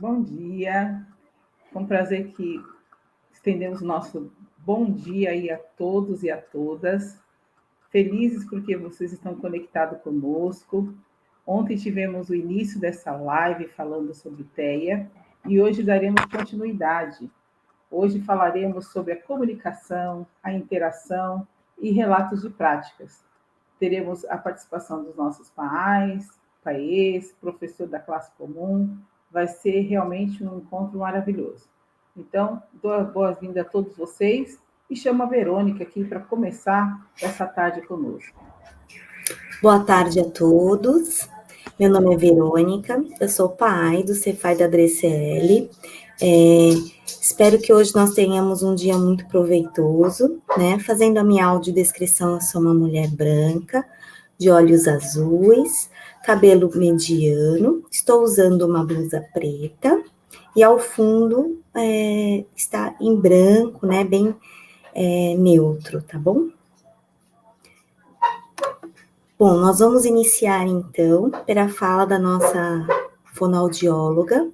Bom dia, com prazer que estendemos nosso bom dia aí a todos e a todas. Felizes porque vocês estão conectados conosco. Ontem tivemos o início dessa live falando sobre TEA e hoje daremos continuidade. Hoje falaremos sobre a comunicação, a interação e relatos de práticas. Teremos a participação dos nossos paiês, professor da classe comum. Vai ser realmente um encontro maravilhoso. Então, dou as boas-vindas a todos vocês e chamo a Verônica aqui para começar essa tarde conosco. Boa tarde a todos. Meu nome é Verônica, eu sou pai do Cefai da DCL. Espero que hoje nós tenhamos um dia muito proveitoso, né? Fazendo a minha audiodescrição, eu sou uma mulher branca, de olhos azuis, cabelo mediano, estou usando uma blusa preta e ao fundo está em branco, né? Bem neutro, tá bom? Bom, nós vamos iniciar então pela fala da nossa fonoaudióloga,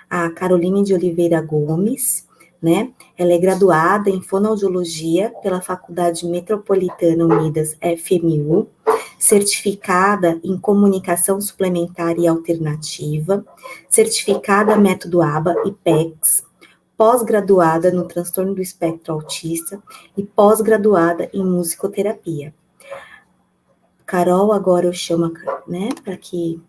a Caroline de Oliveira Gomes, né? Ela é graduada em fonoaudiologia pela Faculdade Metropolitana Unidas FMU, certificada em comunicação suplementar e alternativa, certificada método ABA e PECS, pós-graduada no transtorno do espectro autista e pós-graduada em musicoterapia. Carol, agora eu chamo, né, para que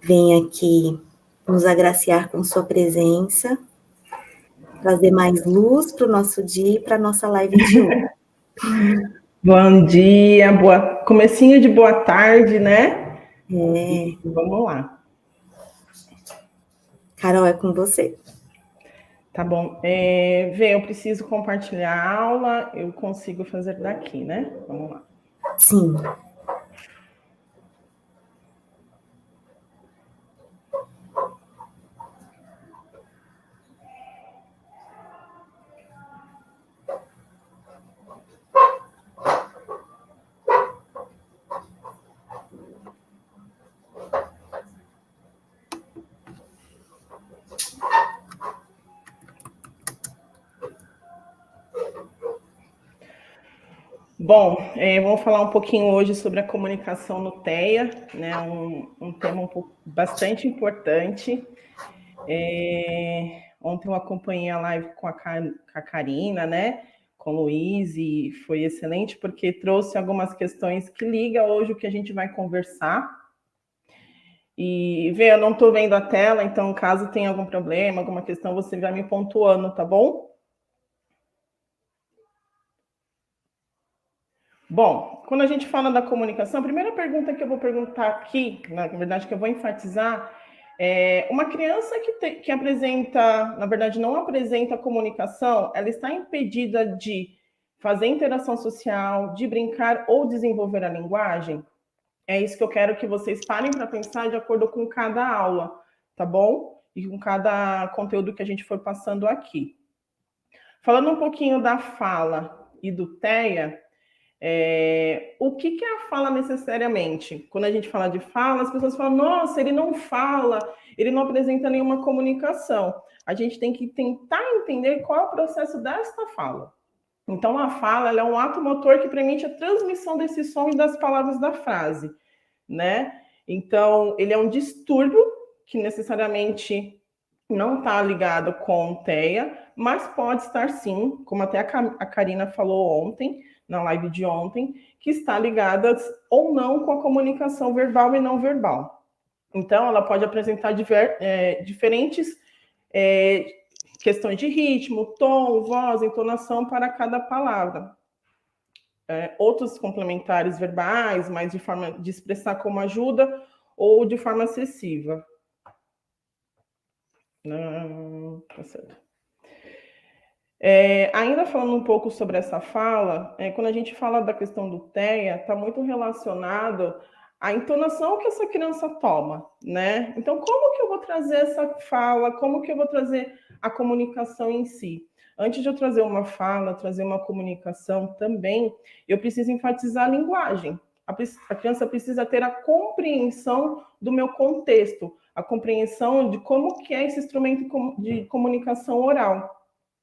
venha aqui nos agraciar com sua presença, trazer mais luz para o nosso dia e para a nossa live de hoje. Bom dia, comecinho de boa tarde, né? Vamos lá. Carol, é com você. Tá bom. Vê, eu preciso compartilhar a aula, eu consigo fazer daqui, né? Vamos lá. Sim. Bom, vamos falar um pouquinho hoje sobre a comunicação no TEA, né? Um tema bastante importante. Ontem eu acompanhei a live com a Karina, né? Com o Luiz, e foi excelente porque trouxe algumas questões que ligam hoje o que a gente vai conversar. E, Vê, eu não estou vendo a tela, então caso tenha algum problema, alguma questão, você vai me pontuando, tá bom? Bom, quando a gente fala da comunicação, a primeira pergunta que eu vou perguntar aqui, na verdade, que eu vou enfatizar, é uma criança que apresenta, na verdade, não apresenta comunicação, ela está impedida de fazer interação social, de brincar ou desenvolver a linguagem? É isso que eu quero que vocês parem para pensar de acordo com cada aula, tá bom? E com cada conteúdo que a gente for passando aqui. Falando um pouquinho da fala e do TEA, o que é a fala necessariamente? Quando a gente fala de fala, as pessoas falam, nossa, ele não fala, ele não apresenta nenhuma comunicação. A gente tem que tentar entender qual é o processo desta fala. Então, a fala ela é um ato motor que permite a transmissão desse som e das palavras da frase, né? Então, ele é um distúrbio que necessariamente não está ligado com TEA, mas pode estar sim, como até a Karina falou ontem, na live de ontem, que está ligada ou não com a comunicação verbal e não verbal. Então, ela pode apresentar diferentes questões de ritmo, tom, voz, entonação para cada palavra. Outros complementares verbais, mas de forma de expressar como ajuda ou de forma excessiva. Não, tá certo. Ainda falando um pouco sobre essa fala, quando a gente fala da questão do TEA, está muito relacionado à entonação que essa criança toma, né? Então, como que eu vou trazer essa fala? Como que eu vou trazer a comunicação em si? Antes de eu trazer uma fala, trazer uma comunicação também, eu preciso enfatizar a linguagem. A criança precisa ter a compreensão do meu contexto, a compreensão de como que é esse instrumento de comunicação oral.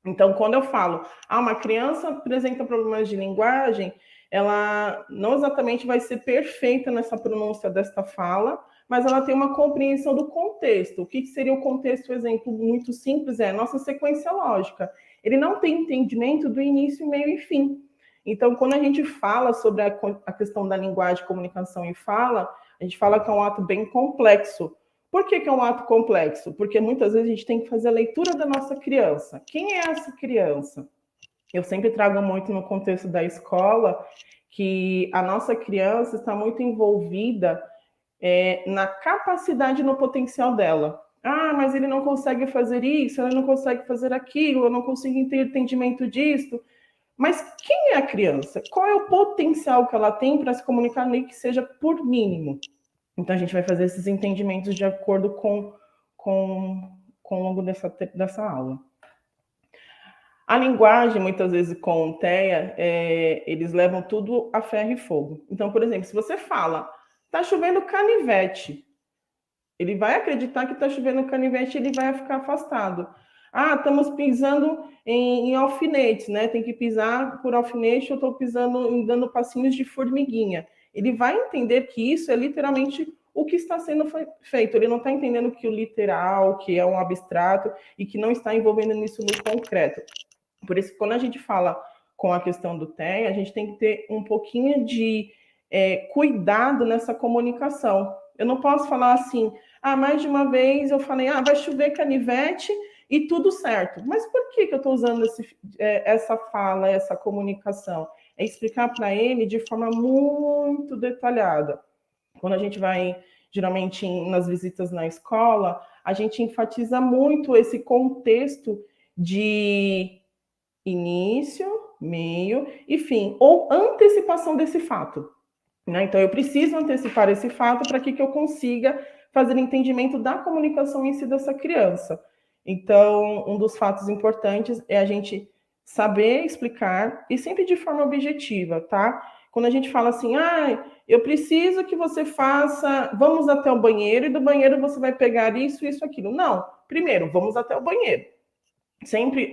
Então, quando eu falo, uma criança apresenta problemas de linguagem, ela não exatamente vai ser perfeita nessa pronúncia desta fala, mas ela tem uma compreensão do contexto. O que seria o contexto? Exemplo muito simples é a nossa sequência lógica. Ele não tem entendimento do início, meio e fim. Então, quando a gente fala sobre a questão da linguagem, comunicação e fala, a gente fala que é um ato bem complexo. Por que é um ato complexo? Porque muitas vezes a gente tem que fazer a leitura da nossa criança. Quem é essa criança? Eu sempre trago muito no contexto da escola que a nossa criança está muito envolvida na capacidade e no potencial dela. Mas ele não consegue fazer isso, ele não consegue fazer aquilo, eu não consigo ter entendimento disso. Mas quem é a criança? Qual é o potencial que ela tem para se comunicar, nem que seja por mínimo? Então, a gente vai fazer esses entendimentos de acordo com o longo dessa aula. A linguagem, muitas vezes, com o TEA, eles levam tudo a ferro e fogo. Então, por exemplo, se você fala, está chovendo canivete, ele vai acreditar que está chovendo canivete e ele vai ficar afastado. Estamos pisando em alfinetes, né? Tem que pisar por alfinete, eu estou pisando, dando passinhos de formiguinha. Ele vai entender que isso é literalmente o que está sendo feito. Ele não está entendendo que o literal, que é um abstrato, e que não está envolvendo nisso no concreto. Por isso, quando a gente fala com a questão do TEA, a gente tem que ter um pouquinho de cuidado nessa comunicação. Eu não posso falar assim, mais de uma vez eu falei, vai chover canivete e tudo certo. Mas por que eu estou usando essa fala, essa comunicação? É explicar para ele de forma muito detalhada. Quando a gente vai, geralmente, nas visitas na escola, a gente enfatiza muito esse contexto de início, meio e fim, ou antecipação desse fato. Né? Então, eu preciso antecipar esse fato para que eu consiga fazer entendimento da comunicação em si dessa criança. Então, um dos fatos importantes é a gente saber explicar e sempre de forma objetiva, tá? Quando a gente fala assim, eu preciso que você faça, vamos até o banheiro e do banheiro você vai pegar isso, isso, aquilo. Não, primeiro, vamos até o banheiro. Sempre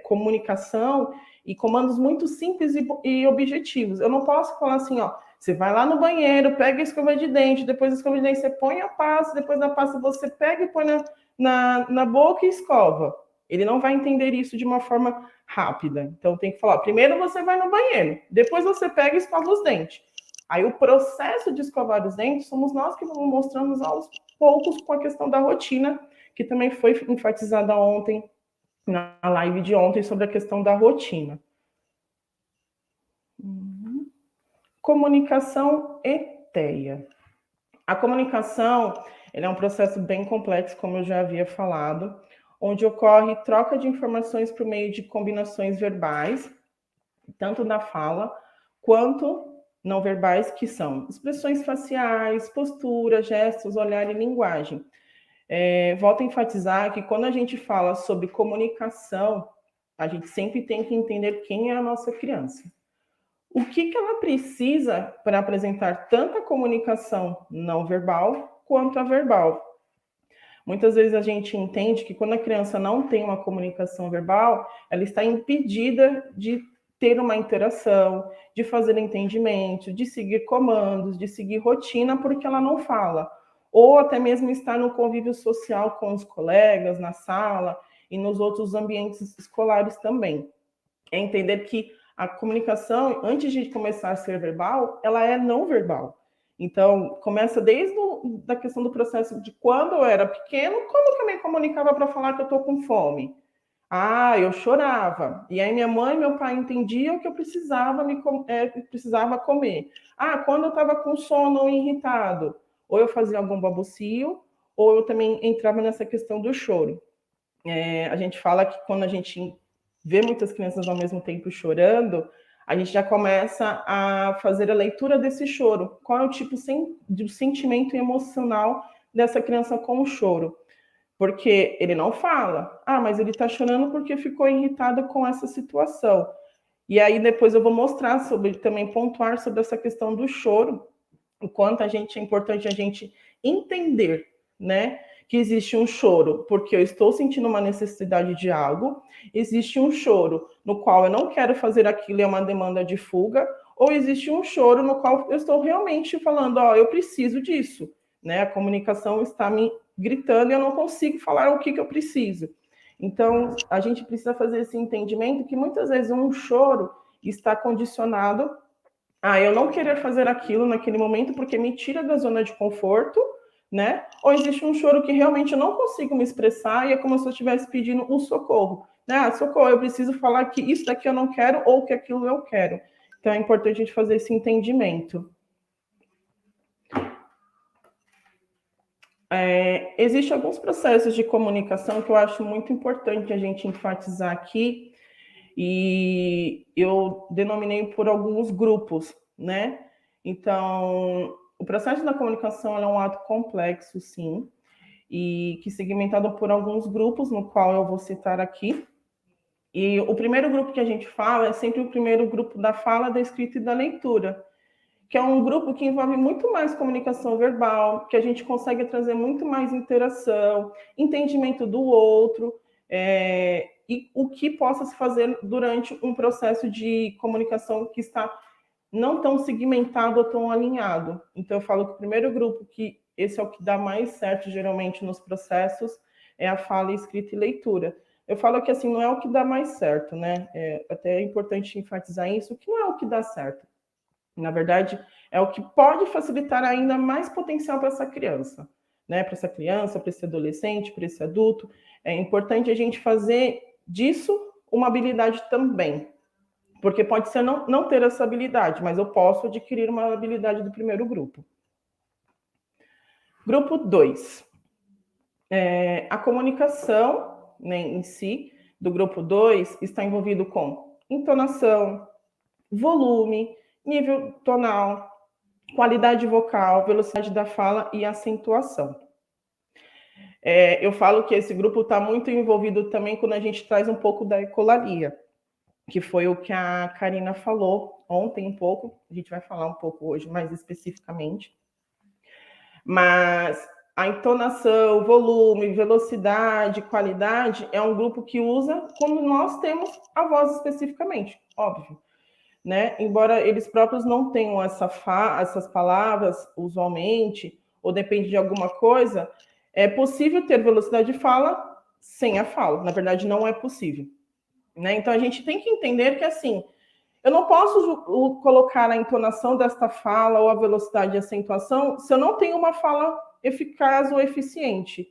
comunicação e comandos muito simples e objetivos. Eu não posso falar assim, você vai lá no banheiro, pega a escova de dente, depois da escova de dente você põe a pasta, depois da pasta você pega e põe na boca e escova. Ele não vai entender isso de uma forma rápida. Então tem que falar, primeiro você vai no banheiro, depois você pega e escova os dentes. Aí o processo de escovar os dentes somos nós que vamos mostrando aos poucos com a questão da rotina, que também foi enfatizada ontem na live de ontem sobre a questão da rotina. Comunicação e TEA. A comunicação é um processo bem complexo, como eu já havia falado, onde ocorre troca de informações por meio de combinações verbais, tanto da fala quanto não verbais, que são expressões faciais, postura, gestos, olhar e linguagem. Volto a enfatizar que quando a gente fala sobre comunicação, a gente sempre tem que entender quem é a nossa criança. O que ela precisa para apresentar tanto a comunicação não verbal quanto a verbal. Muitas vezes a gente entende que quando a criança não tem uma comunicação verbal, ela está impedida de ter uma interação, de fazer entendimento, de seguir comandos, de seguir rotina, porque ela não fala. Ou até mesmo estar no convívio social com os colegas, na sala e nos outros ambientes escolares também. É entender que a comunicação, antes de começar a ser verbal, ela é não verbal. Então, começa desde a questão do processo de quando eu era pequeno, como que eu me comunicava para falar que eu estou com fome? Eu chorava. E aí minha mãe e meu pai entendiam que eu precisava comer. Quando eu estava com sono ou irritado, ou eu fazia algum babocio, ou eu também entrava nessa questão do choro. A gente fala que quando a gente vê muitas crianças ao mesmo tempo chorando, a gente já começa a fazer a leitura desse choro. Qual é o tipo de sentimento emocional dessa criança com o choro? Porque ele não fala, mas ele está chorando porque ficou irritado com essa situação. E aí depois eu vou mostrar também pontuar sobre essa questão do choro, o quanto é importante a gente entender né? Que existe um choro porque eu estou sentindo uma necessidade de algo, existe um choro no qual eu não quero fazer aquilo, é uma demanda de fuga, ou existe um choro no qual eu estou realmente falando, ó, eu preciso disso, né? A comunicação está me gritando e eu não consigo falar o que eu preciso. Então, a gente precisa fazer esse entendimento que muitas vezes um choro está condicionado a eu não querer fazer aquilo naquele momento porque me tira da zona de conforto, né? Ou existe um choro que realmente eu não consigo me expressar e é como se eu estivesse pedindo um socorro, né? Ah, socorro, eu preciso falar que isso daqui eu não quero ou que aquilo eu quero. Então é importante a gente fazer esse entendimento. Existem alguns processos de comunicação que eu acho muito importante a gente enfatizar aqui, e eu denominei por alguns grupos, né? Então, o processo da comunicação é um ato complexo, sim, e que é segmentado por alguns grupos, no qual eu vou citar aqui. E o primeiro grupo que a gente fala é sempre o primeiro grupo da fala, da escrita e da leitura, que é um grupo que envolve muito mais comunicação verbal, que a gente consegue trazer muito mais interação, entendimento do outro, e o que possa se fazer durante um processo de comunicação que está não tão segmentado ou tão alinhado. Então, eu falo que o primeiro grupo, que esse é o que dá mais certo, geralmente, nos processos, é a fala, escrita e leitura. Eu falo que, assim, não é o que dá mais certo, né? Até é importante enfatizar isso, que não é o que dá certo. Na verdade, é o que pode facilitar ainda mais potencial para essa criança, né? Para essa criança, para esse adolescente, para esse adulto. É importante a gente fazer disso uma habilidade também, porque pode ser não ter essa habilidade, mas eu posso adquirir uma habilidade do primeiro grupo. Grupo 2. A comunicação, né, em si, do grupo 2, está envolvido com entonação, volume, nível tonal, qualidade vocal, velocidade da fala e acentuação. Eu falo que esse grupo está muito envolvido também quando a gente traz um pouco da ecolalia, que foi o que a Karina falou ontem um pouco, a gente vai falar um pouco hoje mais especificamente. Mas a entonação, volume, velocidade, qualidade é um grupo que usa quando nós temos a voz especificamente, óbvio. Né? Embora eles próprios não tenham essas palavras usualmente, ou depende de alguma coisa, é possível ter velocidade de fala sem a fala. Na verdade, não é possível. Né? Então, a gente tem que entender que, assim, eu não posso colocar a entonação desta fala ou a velocidade de acentuação se eu não tenho uma fala eficaz ou eficiente.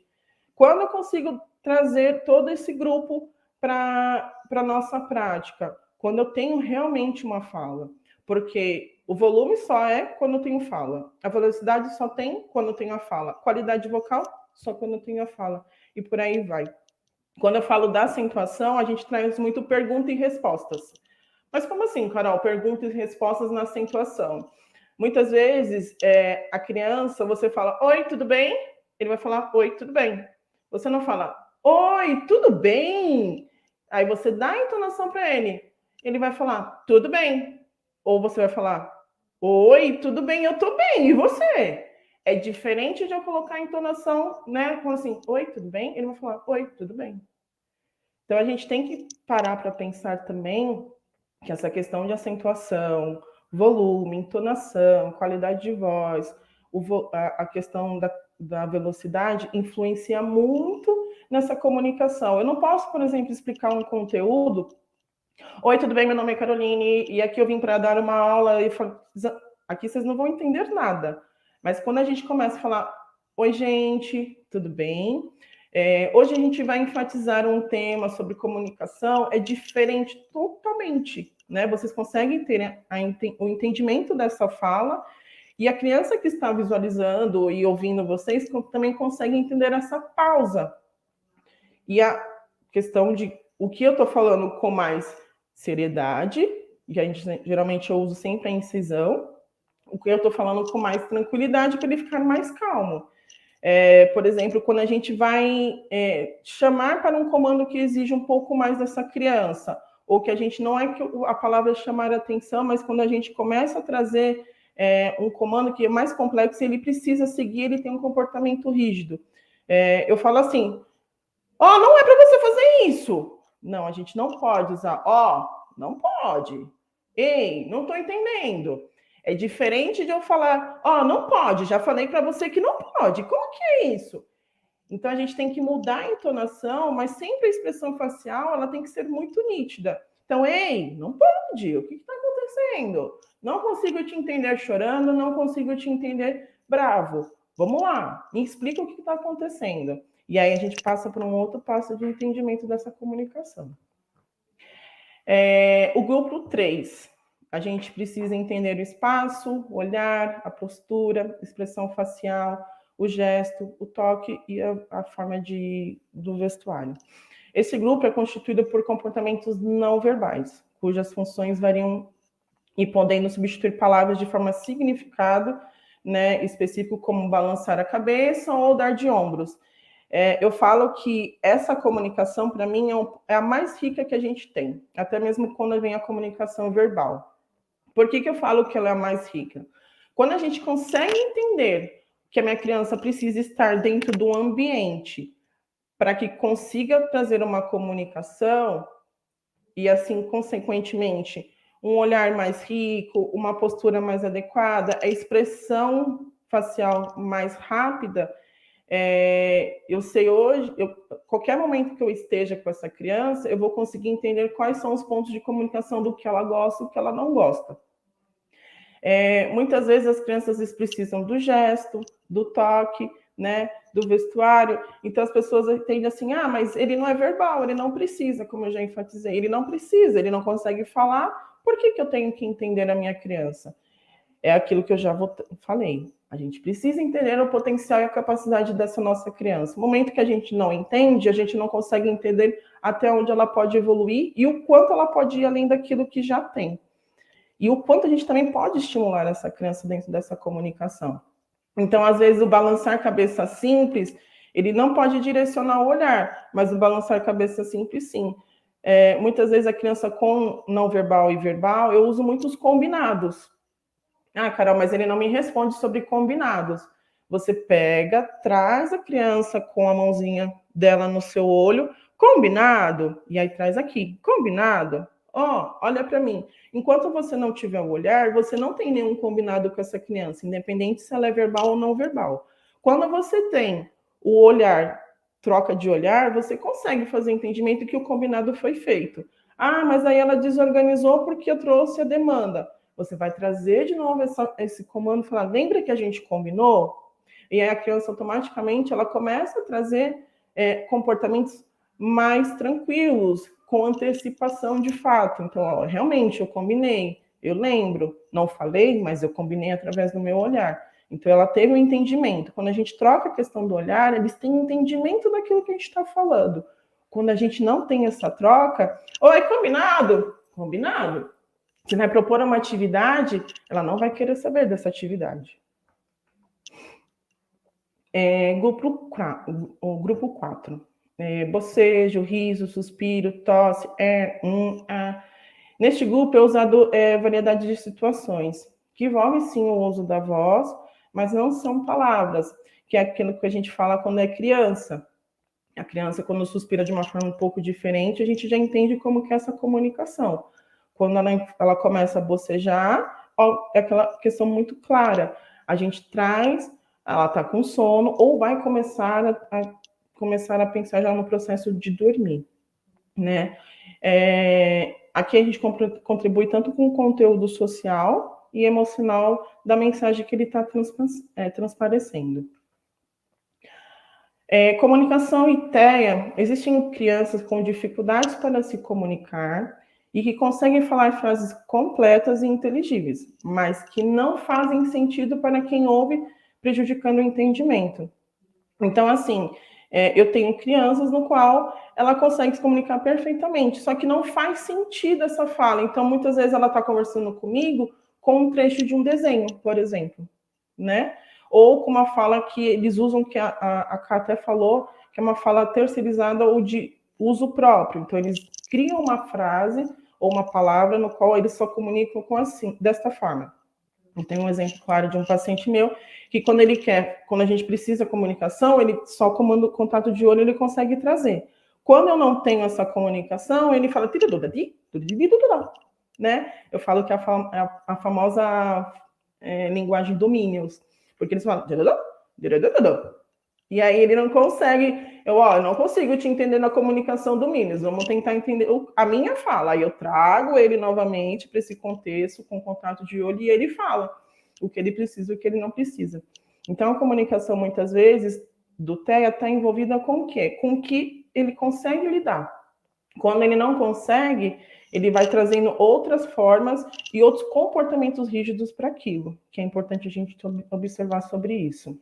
Quando eu consigo trazer todo esse grupo para a nossa prática? Quando eu tenho realmente uma fala. Porque o volume só é quando eu tenho fala. A velocidade só tem quando eu tenho a fala. Qualidade vocal só quando eu tenho a fala. E por aí vai. Quando eu falo da acentuação, a gente traz muito pergunta e respostas. Mas como assim, Carol? Perguntas e respostas na acentuação. Muitas vezes, a criança, você fala, oi, tudo bem? Ele vai falar, oi, tudo bem. Você não fala, oi, tudo bem? Aí você dá a entonação para ele. Ele vai falar, tudo bem. Ou você vai falar, oi, tudo bem, eu tô bem, e você? É diferente de eu colocar a entonação, né? Como assim, oi, tudo bem? Ele vai falar, oi, tudo bem. Então a gente tem que parar para pensar também que essa questão de acentuação, volume, entonação, qualidade de voz, a questão da velocidade influencia muito nessa comunicação. Eu não posso, por exemplo, explicar um conteúdo. Oi, tudo bem? Meu nome é Caroline e aqui eu vim para dar uma aula e aqui vocês não vão entender nada. Mas quando a gente começa a falar, oi, gente, tudo bem? Hoje a gente vai enfatizar um tema sobre comunicação, é diferente totalmente, né? Vocês conseguem ter o entendimento dessa fala e a criança que está visualizando e ouvindo vocês também consegue entender essa pausa. E a questão de o que eu estou falando com mais seriedade, que a gente geralmente eu uso sempre a incisão, o que eu estou falando com mais tranquilidade para ele ficar mais calmo. Por exemplo, quando a gente vai chamar para um comando que exige um pouco mais dessa criança, ou que a gente não é que a palavra é chamar a atenção, mas quando a gente começa a trazer um comando que é mais complexo, ele precisa seguir, ele tem um comportamento rígido. Eu falo assim, ó, não é para você fazer isso. Não, a gente não pode usar, ó, não pode. Ei, não estou entendendo. É diferente de eu falar, ó, não pode, já falei para você que não pode. Como que é isso? Então a gente tem que mudar a entonação, mas sempre a expressão facial ela tem que ser muito nítida. Então, ei, não pode, o que está acontecendo? Não consigo te entender chorando, não consigo te entender bravo. Vamos lá, me explica o que está acontecendo. E aí a gente passa para um outro passo de entendimento dessa comunicação. O grupo 3. A gente precisa entender o espaço, o olhar, a postura, a expressão facial, o gesto, o toque e a forma do vestuário. Esse grupo é constituído por comportamentos não verbais, cujas funções variam e podendo substituir palavras de forma significado, né, específico, como balançar a cabeça ou dar de ombros. Eu falo que essa comunicação, para mim, é a mais rica que a gente tem, até mesmo quando vem a comunicação verbal. Por que eu falo que ela é a mais rica? Quando a gente consegue entender que a minha criança precisa estar dentro do ambiente para que consiga trazer uma comunicação e, assim, consequentemente, um olhar mais rico, uma postura mais adequada, a expressão facial mais rápida, eu sei hoje, qualquer momento que eu esteja com essa criança, eu vou conseguir entender quais são os pontos de comunicação do que ela gosta e do que ela não gosta. Muitas vezes as crianças precisam do gesto, do toque, né, do vestuário. Então as pessoas entendem assim, mas ele não é verbal, ele não precisa, como eu já enfatizei, ele não precisa, ele não consegue falar, por que eu tenho que entender a minha criança? É aquilo que eu já falei. A gente precisa entender o potencial e a capacidade dessa nossa criança. No momento que a gente não entende, a gente não consegue entender até onde ela pode evoluir e o quanto ela pode ir além daquilo que já tem. E o quanto a gente também pode estimular essa criança dentro dessa comunicação. Então, às vezes, o balançar cabeça simples, ele não pode direcionar o olhar, mas o balançar cabeça simples, sim. Muitas vezes a criança com não verbal e verbal, eu uso muitos combinados. Carol, mas ele não me responde sobre combinados. Você pega, traz a criança com a mãozinha dela no seu olho, combinado, e aí traz aqui, combinado. Olha para mim. Enquanto você não tiver o olhar, você não tem nenhum combinado com essa criança, independente se ela é verbal ou não verbal. Quando você tem o olhar, troca de olhar, você consegue fazer entendimento que o combinado foi feito. Mas aí ela desorganizou porque eu trouxe a demanda. Você vai trazer de novo esse comando e falar, lembra que a gente combinou? E aí a criança automaticamente ela começa a trazer comportamentos mais tranquilos, com antecipação de fato. Então, realmente, eu combinei, eu lembro, não falei, mas eu combinei através do meu olhar. Então, ela teve um entendimento. Quando a gente troca a questão do olhar, eles têm um entendimento daquilo que a gente está falando. Quando a gente não tem essa troca, oi, combinado? Combinado. Se vai propor uma atividade, ela não vai querer saber dessa atividade. O grupo 4. Bocejo, riso, suspiro, tosse, Neste grupo é usado variedade de situações, que envolve sim o uso da voz, mas não são palavras, que é aquilo que a gente fala quando é criança. A criança, quando suspira de uma forma um pouco diferente, a gente já entende como que é essa comunicação. Quando ela começa a bocejar, é aquela questão muito clara. A gente traz, ela está com sono, ou vai começar a pensar já no processo de dormir, né? Aqui a gente contribui tanto com o conteúdo social e emocional da mensagem que ele está transparecendo. Comunicação e TEA. Existem crianças com dificuldades para se comunicar e que conseguem falar frases completas e inteligíveis, mas que não fazem sentido para quem ouve, prejudicando o entendimento. Então, assim, eu tenho crianças no qual ela consegue se comunicar perfeitamente, só que não faz sentido essa fala. Então, muitas vezes ela está conversando comigo com um trecho de um desenho, por exemplo, né? Ou com uma fala que eles usam, que a Ká até falou, que é uma fala terceirizada ou de uso próprio. Então, eles criam uma frase ou uma palavra no qual eles só comunicam desta forma. Eu tenho um exemplo claro de um paciente meu que quando a gente precisa de comunicação, ele só comando o contato de olho ele consegue trazer. Quando eu não tenho essa comunicação, ele fala né? Eu falo que é a famosa linguagem do Minions, porque eles falam e aí ele não consegue, eu não consigo te entender na comunicação do Minions, vamos tentar entender a minha fala, aí eu trago ele novamente para esse contexto, com contato de olho, e ele fala o que ele precisa e o que ele não precisa. Então, a comunicação, muitas vezes, do TEA está envolvida com o quê? Com o que ele consegue lidar. Quando ele não consegue, ele vai trazendo outras formas e outros comportamentos rígidos para aquilo, que é importante a gente observar sobre isso.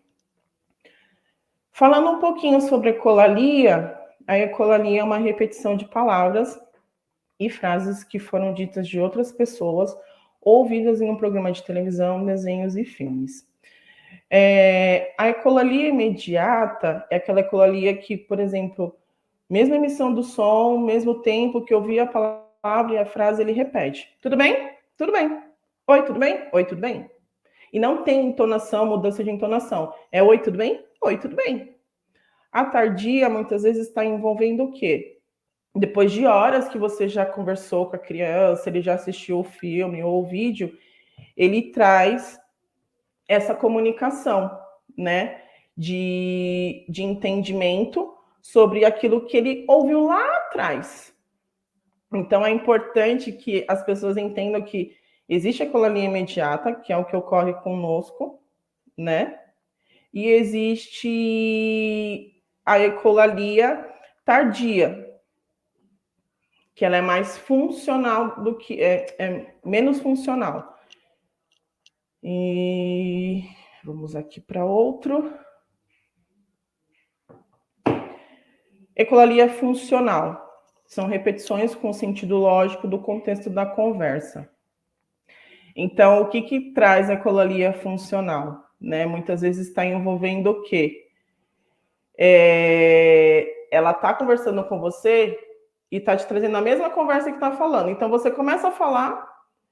Falando um pouquinho sobre ecolalia, a ecolalia é uma repetição de palavras e frases que foram ditas de outras pessoas, ouvidas em um programa de televisão, desenhos e filmes. A ecolalia imediata é aquela ecolalia que, por exemplo, mesma emissão do som, mesmo tempo que ouvir a palavra e a frase, ele repete. Tudo bem? Tudo bem. Oi, tudo bem? Oi, tudo bem? E não tem entonação, mudança de entonação. É oi, tudo bem? Oi, tudo bem. A tardia, muitas vezes, está envolvendo o quê? Depois de horas que você já conversou com a criança, ele já assistiu o filme ou o vídeo, ele traz essa comunicação, né? De entendimento sobre aquilo que ele ouviu lá atrás. Então, é importante que as pessoas entendam que existe a ecolalia imediata, que é o que ocorre conosco, né? E existe a ecolalia tardia, que ela é mais funcional do que é menos funcional. E vamos aqui para outro. Ecolalia funcional. São repetições com sentido lógico do contexto da conversa. Então, o que traz a ecolalia funcional? Né? Muitas vezes está envolvendo o quê? Ela está conversando com você e está te trazendo a mesma conversa que está falando. Então, você começa a falar,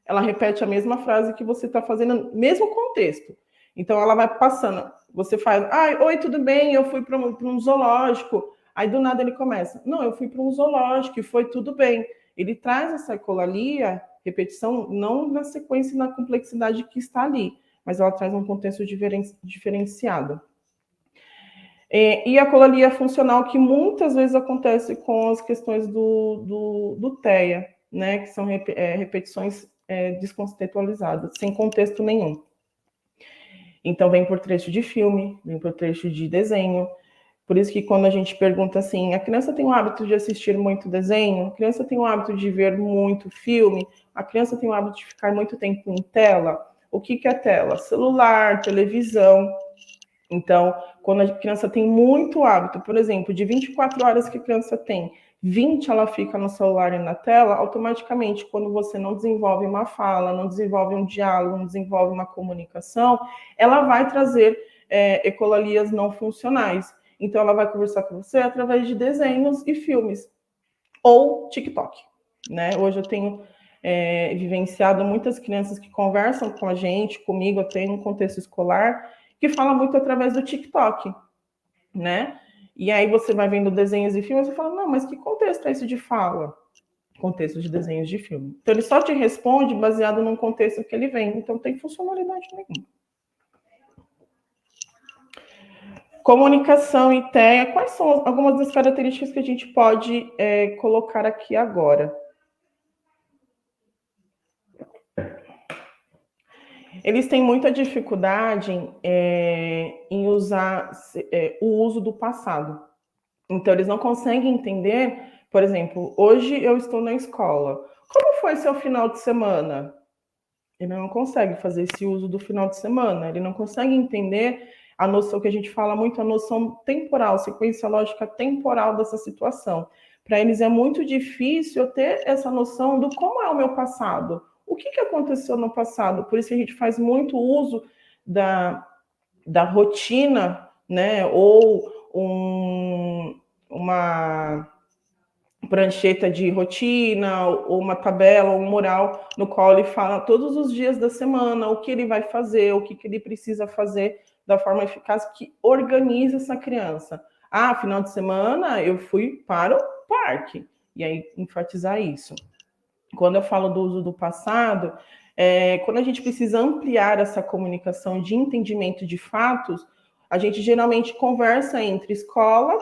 ela repete a mesma frase que você está fazendo, mesmo contexto. Então, ela vai passando. Você faz, oi, tudo bem? Eu fui para um zoológico. Aí, do nada, ele começa, não, eu fui para um zoológico e foi tudo bem. Ele traz essa ecolalia, repetição, não na sequência e na complexidade que está ali, mas ela traz um contexto diferenciado. E a ecolalia funcional, que muitas vezes acontece com as questões do TEA, né, que são repetições descontextualizadas, sem contexto nenhum. Então, vem por trecho de filme, vem por trecho de desenho. Por isso que quando a gente pergunta assim, a criança tem o hábito de assistir muito desenho? A criança tem o hábito de ver muito filme? A criança tem o hábito de ficar muito tempo em tela? O que é tela? Celular, televisão. Então, quando a criança tem muito hábito, por exemplo, de 24 horas que a criança tem, 20 ela fica no celular e na tela, automaticamente, quando você não desenvolve uma fala, não desenvolve um diálogo, não desenvolve uma comunicação, ela vai trazer ecolalias não funcionais. Então, ela vai conversar com você através de desenhos e filmes, ou TikTok. Né? Hoje eu tenho vivenciado muitas crianças que conversam com a gente, comigo, até em um contexto escolar, que fala muito através do TikTok, né? E aí você vai vendo desenhos e filmes e fala, não, mas que contexto é esse de fala? Contexto de desenhos de filme. Então ele só te responde baseado num contexto que ele vem, então não tem funcionalidade nenhuma. Comunicação e TEA, quais são algumas das características que a gente pode colocar aqui agora? Eles têm muita dificuldade em usar o uso do passado. Então, eles não conseguem entender, por exemplo, hoje eu estou na escola. Como foi seu final de semana? Ele não consegue fazer esse uso do final de semana. Ele não consegue entender a noção que a gente fala muito, a noção temporal, sequência lógica temporal dessa situação. Para eles é muito difícil eu ter essa noção do como é o meu passado. O que aconteceu no passado? Por isso que a gente faz muito uso da rotina, né? Ou uma prancheta de rotina, ou uma tabela, ou um mural, no qual ele fala todos os dias da semana o que ele vai fazer, o que ele precisa fazer da forma eficaz, que organiza essa criança. Ah, final de semana eu fui para o parque, e aí enfatizar isso. Quando eu falo do uso do passado, quando a gente precisa ampliar essa comunicação de entendimento de fatos, a gente geralmente conversa entre escola,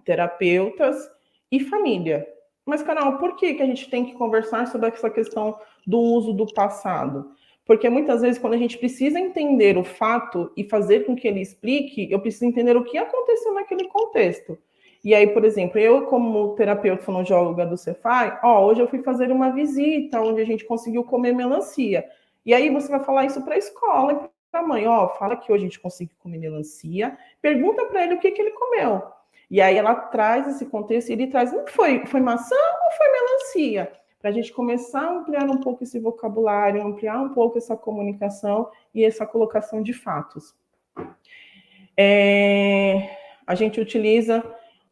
terapeutas e família. Mas, Carol, por que a gente tem que conversar sobre essa questão do uso do passado? Porque muitas vezes, quando a gente precisa entender o fato e fazer com que ele explique, eu preciso entender o que aconteceu naquele contexto. E aí, por exemplo, eu, como terapeuta fonoaudióloga do Cefai, hoje eu fui fazer uma visita onde a gente conseguiu comer melancia. E aí você vai falar isso para a escola e para a mãe, fala que hoje a gente conseguiu comer melancia, pergunta para ele o que ele comeu. E aí ela traz esse contexto, e ele traz, não foi maçã ou foi melancia? Para a gente começar a ampliar um pouco esse vocabulário, ampliar um pouco essa comunicação e essa colocação de fatos. A gente utiliza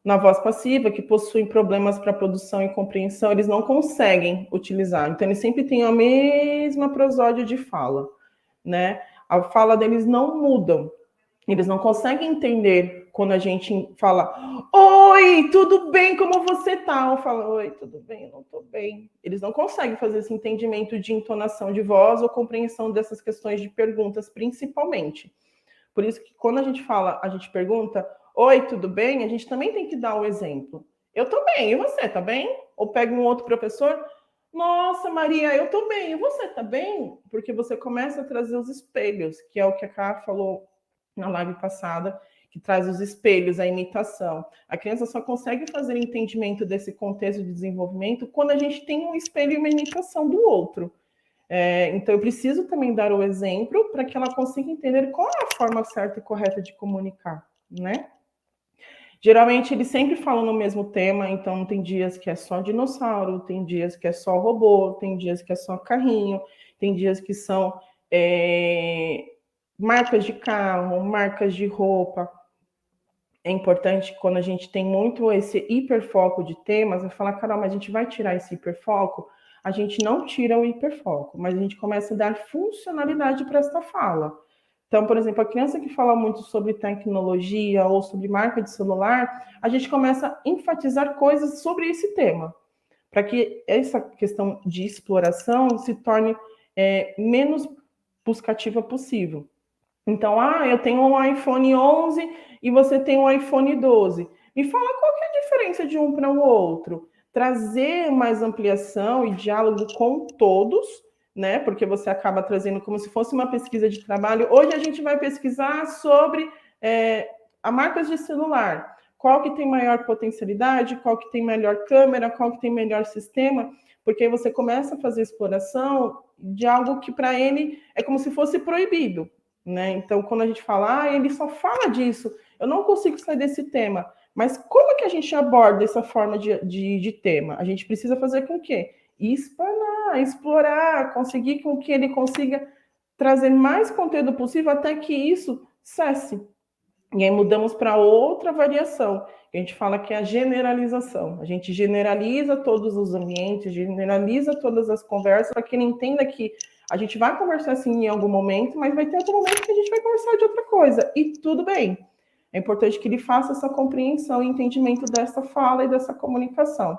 na voz passiva, que possuem problemas para produção e compreensão, eles não conseguem utilizar. Então, eles sempre têm a mesma prosódia de fala, né? A fala deles não mudam. Eles não conseguem entender quando a gente fala, oi, tudo bem, como você tá? Ou fala, oi, tudo bem, eu não tô bem. Eles não conseguem fazer esse entendimento de entonação de voz ou compreensão dessas questões de perguntas, principalmente. Por isso que quando a gente pergunta, oi, tudo bem? A gente também tem que dar o exemplo. Eu tô bem, e você, tá bem? Ou pega um outro professor, nossa, Maria, eu tô bem, e você tá bem? Porque você começa a trazer os espelhos, que é o que a Ká falou na live passada, que traz os espelhos, a imitação. A criança só consegue fazer entendimento desse contexto de desenvolvimento quando a gente tem um espelho e uma imitação do outro. Então, eu preciso também dar o exemplo para que ela consiga entender qual é a forma certa e correta de comunicar, né? Geralmente, eles sempre falam no mesmo tema, então tem dias que é só dinossauro, tem dias que é só robô, tem dias que é só carrinho, tem dias que são marcas de carro, marcas de roupa. É importante, quando a gente tem muito esse hiperfoco de temas, eu falar, Carol, mas a gente vai tirar esse hiperfoco? A gente não tira o hiperfoco, mas a gente começa a dar funcionalidade para esta fala. Então, por exemplo, a criança que fala muito sobre tecnologia ou sobre marca de celular, a gente começa a enfatizar coisas sobre esse tema, para que essa questão de exploração se torne menos buscativa possível. Então, eu tenho um iPhone 11 e você tem um iPhone 12. Me fala qual que é a diferença de um para o outro. Trazer mais ampliação e diálogo com todos, né? Porque você acaba trazendo como se fosse uma pesquisa de trabalho. Hoje a gente vai pesquisar sobre a marcas de celular. Qual que tem maior potencialidade, qual que tem melhor câmera, qual que tem melhor sistema, porque aí você começa a fazer exploração de algo que para ele é como se fosse proibido. Né? Então, quando a gente fala, ele só fala disso, eu não consigo sair desse tema. Mas como que a gente aborda essa forma de tema? A gente precisa fazer com que? Espanar, explorar, conseguir com que ele consiga trazer mais conteúdo possível até que isso cesse. E aí mudamos para outra variação, que a gente fala que é a generalização. A gente generaliza todos os ambientes, generaliza todas as conversas, para que ele entenda que a gente vai conversar assim em algum momento, mas vai ter outro momento que a gente vai conversar de outra coisa. E tudo bem. É importante que ele faça essa compreensão e entendimento dessa fala e dessa comunicação.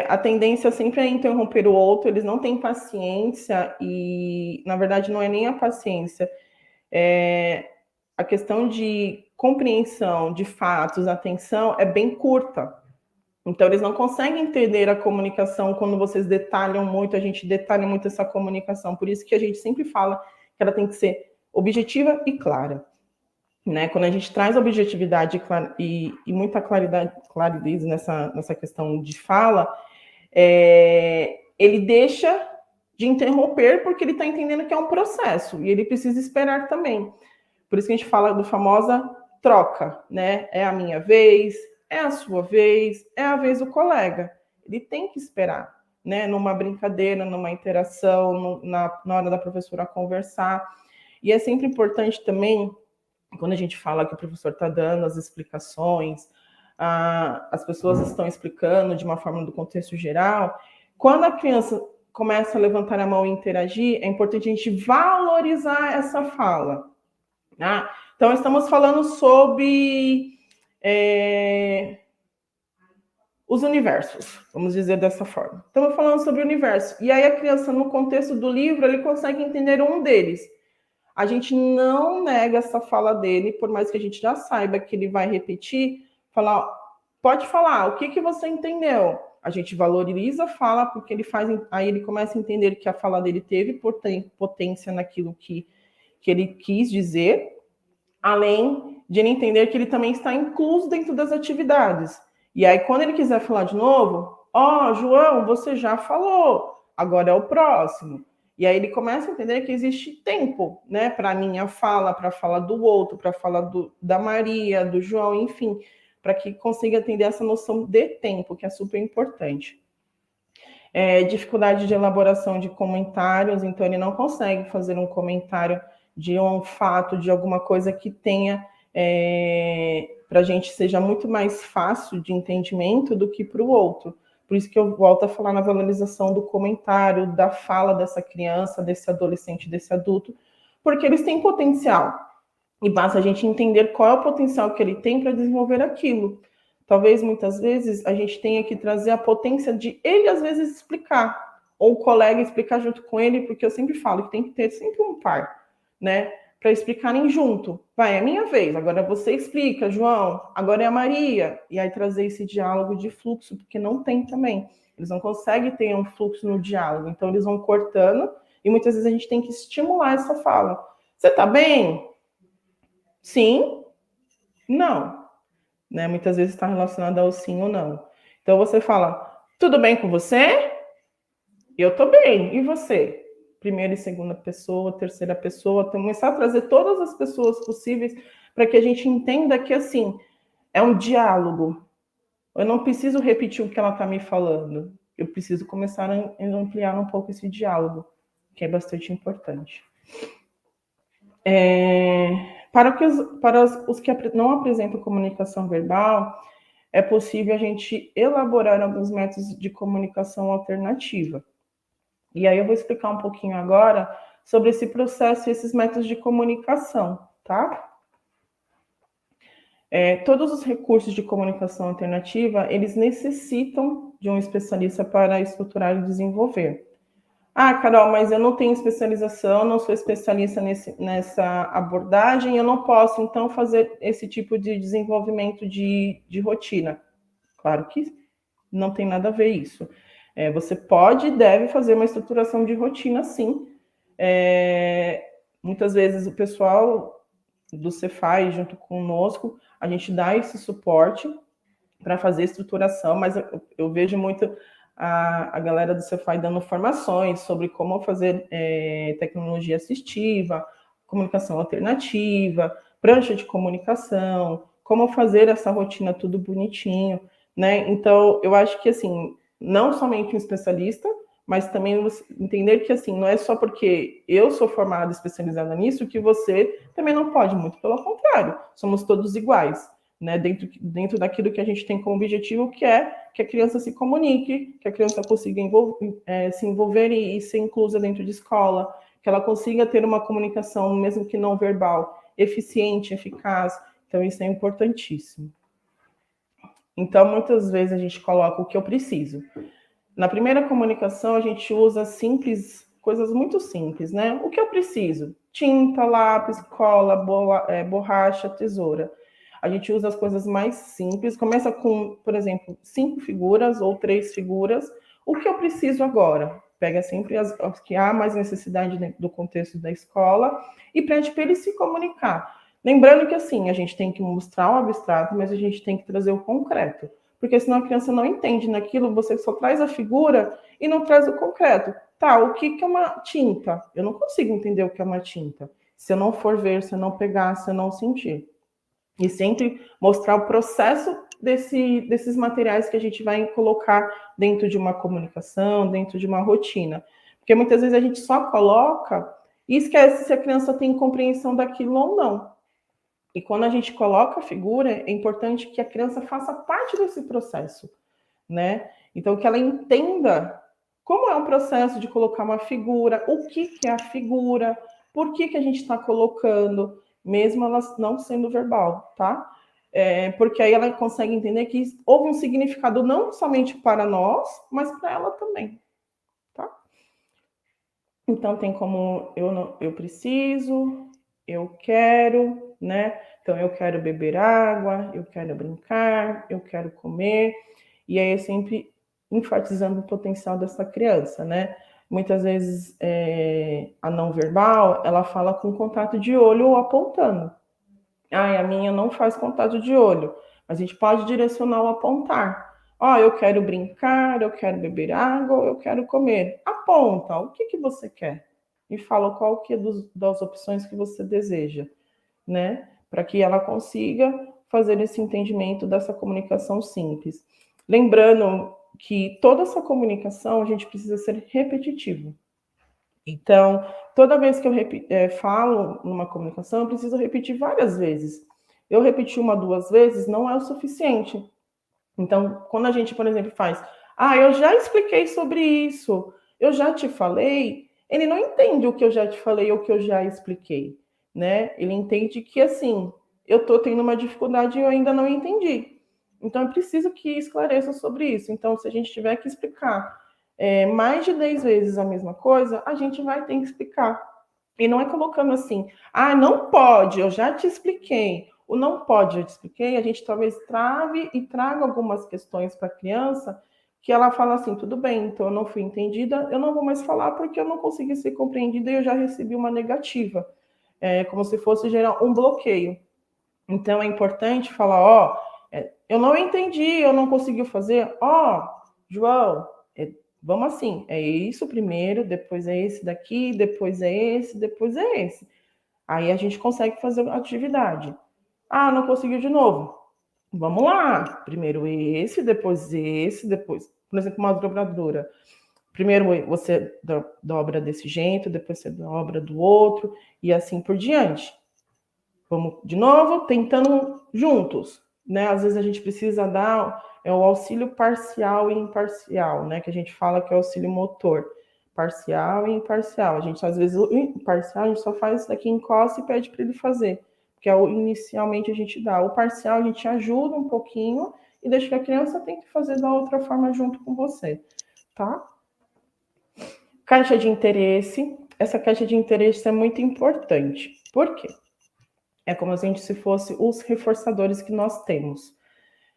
A tendência sempre é interromper o outro, eles não têm paciência e, na verdade, não é nem a paciência. A questão de compreensão de fatos, atenção, é bem curta. Então, eles não conseguem entender a comunicação quando vocês detalham muito, a gente detalha muito essa comunicação. Por isso que a gente sempre fala que ela tem que ser objetiva e clara. Né? Quando a gente traz objetividade e muita claridade nessa questão de fala, ele deixa de interromper porque ele está entendendo que é um processo e ele precisa esperar também. Por isso que a gente fala do famosa troca, né? É a minha vez, é a sua vez, é a vez do colega. Ele tem que esperar, né? Numa brincadeira, numa interação, na hora da professora conversar. E é sempre importante também, quando a gente fala que o professor está dando as explicações, as pessoas estão explicando de uma forma do contexto geral, quando a criança começa a levantar a mão e interagir, é importante a gente valorizar essa fala. Tá? Então, estamos falando sobre os universos, vamos dizer dessa forma. Estamos falando sobre o universo. E aí a criança, no contexto do livro, ele consegue entender um deles. A gente não nega essa fala dele, por mais que a gente já saiba que ele vai repetir, falar, pode falar, o que você entendeu? A gente valoriza a fala, porque ele faz, aí ele começa a entender que a fala dele teve potência naquilo que ele quis dizer, além de ele entender que ele também está incluso dentro das atividades. E aí, quando ele quiser falar de novo, João, você já falou, agora é o próximo. E aí ele começa a entender que existe tempo, né, para a minha fala, para a fala do outro, para a fala da Maria, do João, enfim, para que consiga entender essa noção de tempo, que é super importante. Dificuldade de elaboração de comentários, então ele não consegue fazer um comentário de um fato, de alguma coisa que tenha, para a gente seja muito mais fácil de entendimento do que para o outro. Por isso que eu volto a falar na valorização do comentário, da fala dessa criança, desse adolescente, desse adulto, porque eles têm potencial. E basta a gente entender qual é o potencial que ele tem para desenvolver aquilo. Talvez, muitas vezes, a gente tenha que trazer a potência de ele, às vezes, explicar, ou o colega explicar junto com ele, porque eu sempre falo que tem que ter sempre um par, né? Para explicarem junto. Vai, é minha vez, agora você explica, João, agora é a Maria. E aí trazer esse diálogo de fluxo, porque não tem também. Eles não conseguem ter um fluxo no diálogo, então eles vão cortando, e muitas vezes a gente tem que estimular essa fala. Você tá bem? Sim? Não. Né? Muitas vezes está relacionado ao sim ou não. Então você fala, tudo bem com você? Eu tô bem. E você? Primeira e segunda pessoa, terceira pessoa, começar a trazer todas as pessoas possíveis para que a gente entenda que, assim, é um diálogo. Eu não preciso repetir o que ela está me falando. Eu preciso começar a ampliar um pouco esse diálogo, que é bastante importante. Para os que não apresentam comunicação verbal, é possível a gente elaborar alguns métodos de comunicação alternativa. E aí eu vou explicar um pouquinho agora sobre esse processo e esses métodos de comunicação, tá? Todos os recursos de comunicação alternativa, eles necessitam de um especialista para estruturar e desenvolver. Carol, mas eu não tenho especialização, não sou especialista nessa abordagem, eu não posso, então, fazer esse tipo de desenvolvimento de rotina. Claro que não tem nada a ver isso. Você pode e deve fazer uma estruturação de rotina, sim. Muitas vezes o pessoal do Cefaz, junto conosco, a gente dá esse suporte para fazer estruturação, mas eu vejo muito a galera do Cefaz dando formações sobre como fazer tecnologia assistiva, comunicação alternativa, prancha de comunicação, como fazer essa rotina tudo bonitinho, né? Então, eu acho que, assim, não somente um especialista, mas também entender que, assim, não é só porque eu sou formada, especializada nisso, que você também não pode, muito pelo contrário, somos todos iguais, né? Dentro daquilo que a gente tem como objetivo, que é que a criança se comunique, que a criança consiga se envolver e ser inclusa dentro de escola, que ela consiga ter uma comunicação, mesmo que não verbal, eficiente, eficaz. Então, isso é importantíssimo. Então, muitas vezes a gente coloca o que eu preciso. Na primeira comunicação, a gente usa coisas muito simples, né? O que eu preciso? Tinta, lápis, cola, borracha, tesoura. A gente usa as coisas mais simples, começa com, por exemplo, 5 figuras ou 3 figuras. O que eu preciso agora? Pega sempre as que há mais necessidade do contexto da escola e pede para ele se comunicar. Lembrando que, assim, a gente tem que mostrar o abstrato, mas a gente tem que trazer o concreto. Porque senão a criança não entende naquilo, você só traz a figura e não traz o concreto. Tá, o que é uma tinta? Eu não consigo entender o que é uma tinta. Se eu não for ver, se eu não pegar, se eu não sentir. E sempre mostrar o processo desses materiais que a gente vai colocar dentro de uma comunicação, dentro de uma rotina. Porque muitas vezes a gente só coloca e esquece se a criança tem compreensão daquilo ou não. E quando a gente coloca a figura, é importante que a criança faça parte desse processo, né? Então, que ela entenda como é o processo de colocar uma figura, o que é a figura, por que a gente está colocando, mesmo ela não sendo verbal, tá? Porque aí ela consegue entender que houve um significado não somente para nós, mas para ela também, tá? Então, tem como eu preciso, eu quero, né? Então, eu quero beber água, eu quero brincar, eu quero comer. E aí, sempre enfatizando o potencial dessa criança, né? Muitas vezes, a não verbal, ela fala com contato de olho ou apontando. A minha não faz contato de olho, mas a gente pode direcionar o apontar. Eu quero brincar, eu quero beber água, eu quero comer. Aponta, o que você quer? E fala qual que é das opções que você deseja, né? Para que ela consiga fazer esse entendimento dessa comunicação simples. Lembrando que toda essa comunicação a gente precisa ser repetitivo. Então, toda vez que eu falo numa comunicação, eu preciso repetir várias vezes. Eu repetir uma, duas vezes não é o suficiente. Então, quando a gente, por exemplo, faz, eu já expliquei sobre isso, eu já te falei, ele não entende o que eu já te falei ou o que eu já expliquei, né? Ele entende que, assim, eu estou tendo uma dificuldade e eu ainda não entendi. Então, eu preciso que esclareça sobre isso. Então, se a gente tiver que explicar mais de 10 vezes a mesma coisa, a gente vai ter que explicar. E não é colocando assim, não pode, eu já te expliquei. O não pode, eu te expliquei, a gente talvez trave e traga algumas questões para a criança que ela fala assim, tudo bem, então eu não fui entendida, eu não vou mais falar porque eu não consegui ser compreendida e eu já recebi uma negativa. É como se fosse gerar um bloqueio. Então é importante falar, eu não entendi, eu não consegui fazer, João, vamos assim, é isso primeiro, depois é esse daqui, depois é esse, depois é esse. Aí a gente consegue fazer a atividade. Não conseguiu de novo. Vamos lá. Primeiro esse, depois. Por exemplo, uma dobradura. Primeiro você dobra desse jeito, depois você dobra do outro, e assim por diante. Vamos de novo, tentando juntos, né? Às vezes a gente precisa dar o auxílio parcial e imparcial, né? Que a gente fala que é o auxílio motor. Parcial e imparcial. A gente, às vezes, o imparcial, a gente só faz isso daqui, encosta e pede para ele fazer. Porque inicialmente a gente dá. O parcial a gente ajuda um pouquinho e deixa que a criança tem que fazer da outra forma junto com você, tá? Caixa de interesse. Essa caixa de interesse é muito importante. Por quê? É como se fosse os reforçadores que nós temos,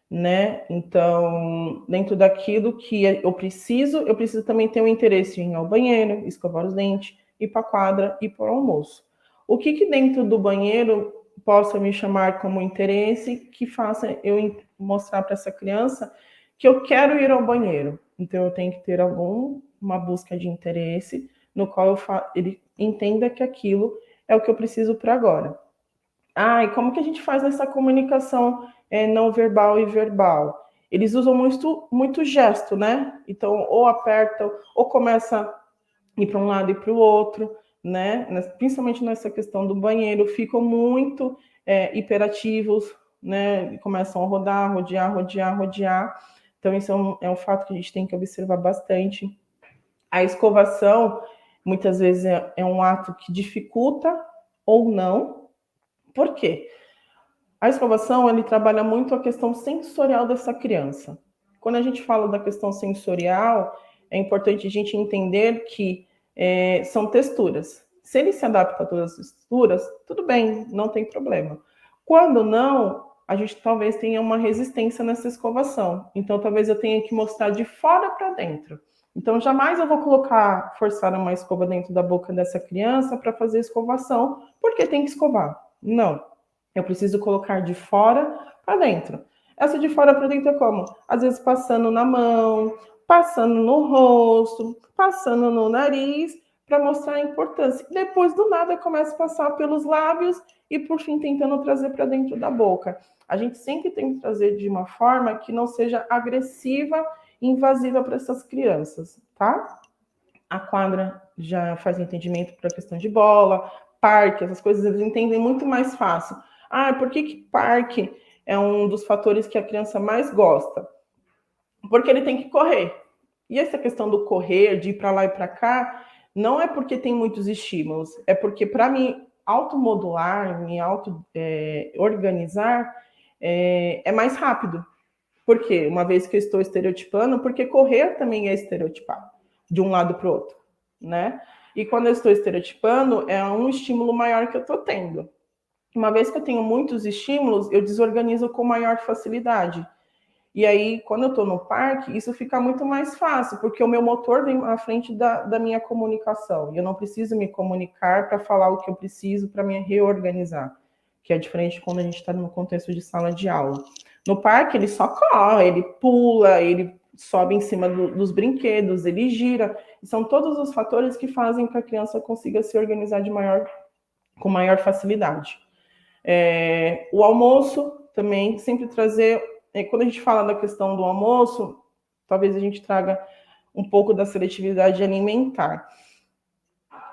né? Então, dentro daquilo que eu preciso também ter um interesse em ir ao banheiro, escovar os dentes, ir para a quadra, ir para o almoço. O que dentro do banheiro possa me chamar como interesse que faça eu mostrar para essa criança que eu quero ir ao banheiro? Então, eu tenho que ter uma busca de interesse no qual ele entenda que aquilo é o que eu preciso para agora. E como que a gente faz essa comunicação não verbal e verbal? Eles usam muito gesto, né? Então, ou apertam, ou começa a ir para um lado e para o outro, né? Principalmente nessa questão do banheiro, ficam muito hiperativos, né? Começam a rodar, rodear. Então, isso é um fato que a gente tem que observar bastante. A escovação, muitas vezes, é um ato que dificulta ou não. Por quê? A escovação, ele trabalha muito a questão sensorial dessa criança. Quando a gente fala da questão sensorial, é importante a gente entender que são texturas. Se ele se adapta a todas as texturas, tudo bem, não tem problema. Quando não, a gente talvez tenha uma resistência nessa escovação. Então, talvez eu tenha que mostrar de fora para dentro. Então, jamais eu vou forçar uma escova dentro da boca dessa criança para fazer escovação, porque tem que escovar. Não. Eu preciso colocar de fora para dentro. Essa de fora para dentro é como? Às vezes passando na mão, passando no rosto, passando no nariz, para mostrar a importância. Depois, do nada, começa a passar pelos lábios e, por fim, tentando trazer para dentro da boca. A gente sempre tem que trazer de uma forma que não seja agressiva e invasiva para essas crianças, tá? A quadra já faz entendimento para a questão de bola, parque, essas coisas eles entendem muito mais fácil. Ah, por que parque é um dos fatores que a criança mais gosta? Porque ele tem que correr. E essa questão do correr, de ir para lá e para cá, não é porque tem muitos estímulos, é porque para me automodular, me auto-organizar, é mais rápido. Por quê? Uma vez que eu estou estereotipando, porque correr também é estereotipar, de um lado para o outro, né? E quando eu estou estereotipando, é um estímulo maior que eu estou tendo. Uma vez que eu tenho muitos estímulos, eu desorganizo com maior facilidade. E aí, quando eu estou no parque, isso fica muito mais fácil, porque o meu motor vem à frente da minha comunicação. E eu não preciso me comunicar para falar o que eu preciso para me reorganizar, que é diferente quando a gente está no contexto de sala de aula. No parque, ele só corre, ele pula, ele sobe em cima dos brinquedos, ele gira. E são todos os fatores que fazem que a criança consiga se organizar com maior facilidade. O almoço também, sempre trazer. Quando a gente fala da questão do almoço, talvez a gente traga um pouco da seletividade alimentar,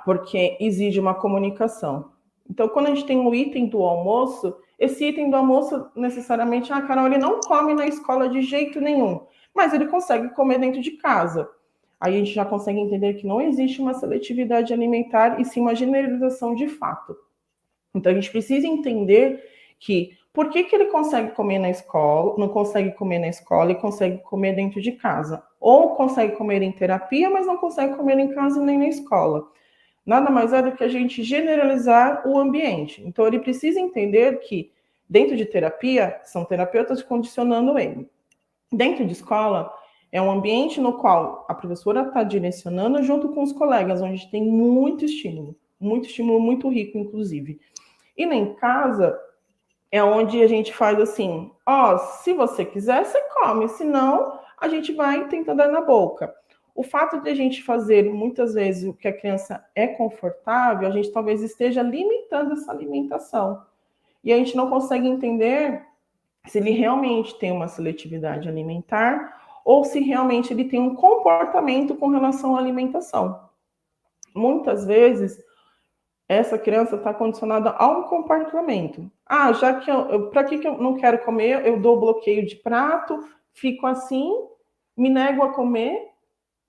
porque exige uma comunicação. Então, quando a gente tem o item do almoço, esse item do almoço, necessariamente, Carol, ele não come na escola de jeito nenhum, mas ele consegue comer dentro de casa. Aí a gente já consegue entender que não existe uma seletividade alimentar, e sim uma generalização de fato. Então, a gente precisa entender que por que ele consegue comer na escola, não consegue comer na escola e consegue comer dentro de casa. Ou consegue comer em terapia, mas não consegue comer em casa nem na escola. Nada mais é do que a gente generalizar o ambiente. Então, ele precisa entender que dentro de terapia, são terapeutas condicionando ele. Dentro de escola, é um ambiente no qual a professora está direcionando junto com os colegas, onde tem muito estímulo muito rico, inclusive. E em casa é onde a gente faz assim, se você quiser, você come, senão a gente vai tentar dar na boca. O fato de a gente fazer muitas vezes o que a criança é confortável, a gente talvez esteja limitando essa alimentação. E a gente não consegue entender se ele realmente tem uma seletividade alimentar ou se realmente ele tem um comportamento com relação à alimentação. Muitas vezes, essa criança está condicionada a um comportamento. Já que para que eu não quero comer, eu dou bloqueio de prato, fico assim, me nego a comer,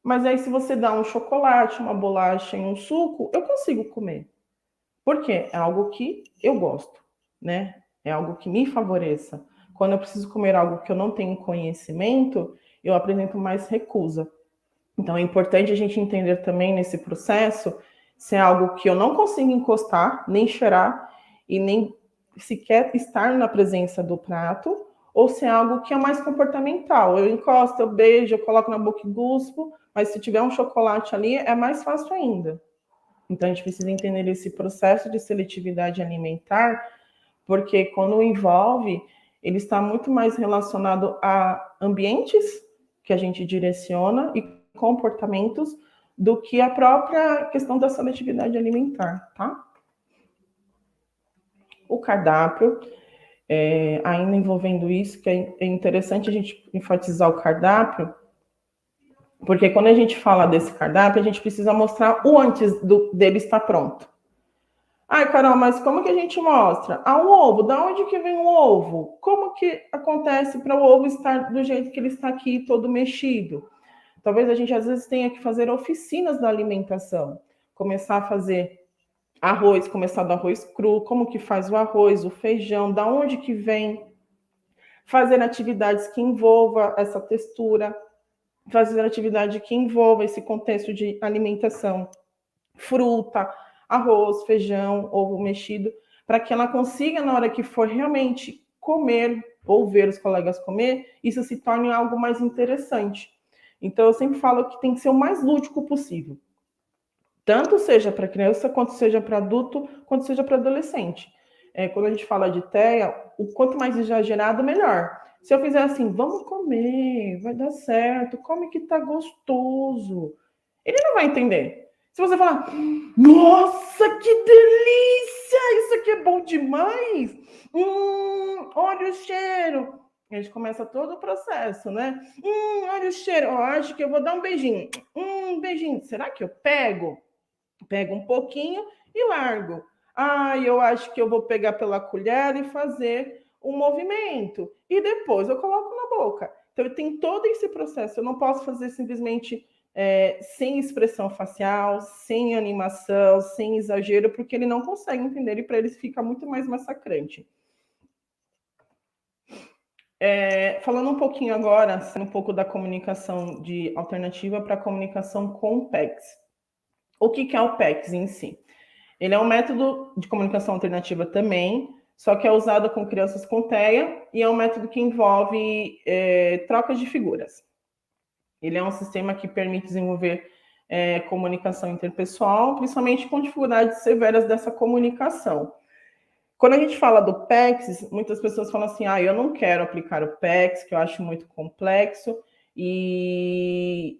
mas aí se você dá um chocolate, uma bolacha e um suco, eu consigo comer. Por quê? É algo que eu gosto, né? É algo que me favoreça. Quando eu preciso comer algo que eu não tenho conhecimento, eu apresento mais recusa. Então é importante a gente entender também nesse processo se é algo que eu não consigo encostar, nem cheirar e nem sequer estar na presença do prato, ou se é algo que é mais comportamental. Eu encosto, eu beijo, eu coloco na boca e guspo, mas se tiver um chocolate ali, é mais fácil ainda. Então a gente precisa entender esse processo de seletividade alimentar, porque quando envolve, ele está muito mais relacionado a ambientes que a gente direciona e comportamentos do que a própria questão da seletividade alimentar, tá? O cardápio, ainda envolvendo isso, que é interessante a gente enfatizar o cardápio, porque quando a gente fala desse cardápio, a gente precisa mostrar o antes dele estar pronto. Carol, mas como que a gente mostra? O ovo, da onde que vem o ovo? Como que acontece para o ovo estar do jeito que ele está aqui, todo mexido? Talvez a gente, às vezes, tenha que fazer oficinas da alimentação. Começar a fazer arroz, começar do arroz cru, como que faz o arroz, o feijão, da onde que vem. Fazer atividades que envolva essa textura. Fazer atividade que envolva esse contexto de alimentação. Fruta, arroz, feijão, ovo mexido, para que ela consiga, na hora que for realmente comer ou ver os colegas comer, isso se torne algo mais interessante. Então, eu sempre falo que tem que ser o mais lúdico possível. Tanto seja para criança, quanto seja para adulto, quanto seja para adolescente. Quando a gente fala de TEA, o quanto mais exagerado, melhor. Se eu fizer assim, vamos comer, vai dar certo, come que tá gostoso. Ele não vai entender. Se você falar, nossa, que delícia, isso aqui é bom demais. Olha o cheiro. A gente começa todo o processo, né? Olha o cheiro, acho que eu vou dar um beijinho. Beijinho, será que eu pego? Pego um pouquinho e largo. Eu acho que eu vou pegar pela colher e fazer um movimento. E depois eu coloco na boca. Então, tem todo esse processo. Eu não posso fazer simplesmente sem expressão facial, sem animação, sem exagero, porque ele não consegue entender e para ele fica muito mais massacrante. Falando um pouquinho agora, um pouco da comunicação de alternativa para a comunicação com o PECs. O que é o PECs em si? Ele é um método de comunicação alternativa também, só que é usado com crianças com TEA e é um método que envolve trocas de figuras. Ele é um sistema que permite desenvolver comunicação interpessoal, principalmente com dificuldades severas dessa comunicação. Quando a gente fala do PECs, muitas pessoas falam assim, eu não quero aplicar o PECs, que eu acho muito complexo e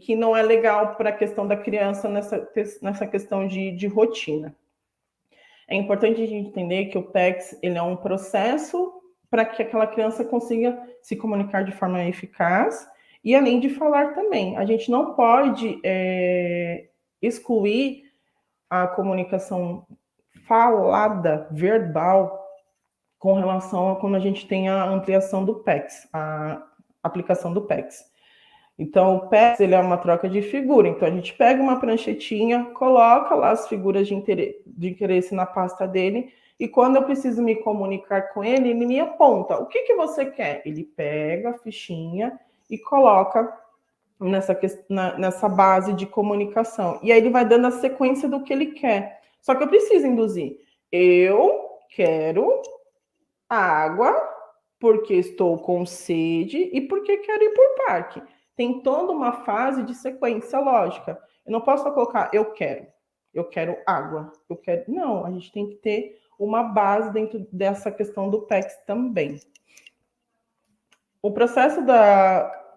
que não é legal para a questão da criança nessa questão de rotina. É importante a gente entender que o PECs ele é um processo para que aquela criança consiga se comunicar de forma eficaz e além de falar também. A gente não pode excluir a comunicação falada, verbal, com relação a quando a gente tem a ampliação do PECs, a aplicação do PECs. Então, o PECs ele é uma troca de figura. Então, a gente pega uma pranchetinha, coloca lá as figuras de interesse na pasta dele, e quando eu preciso me comunicar com ele, ele me aponta. O que você quer? Ele pega a fichinha e coloca nessa base de comunicação. E aí ele vai dando a sequência do que ele quer. Só que eu preciso induzir. Eu quero água porque estou com sede e porque quero ir para o parque. Tem toda uma fase de sequência lógica. Eu não posso só colocar eu quero água, eu quero. Não, a gente tem que ter uma base dentro dessa questão do PECs também. O processo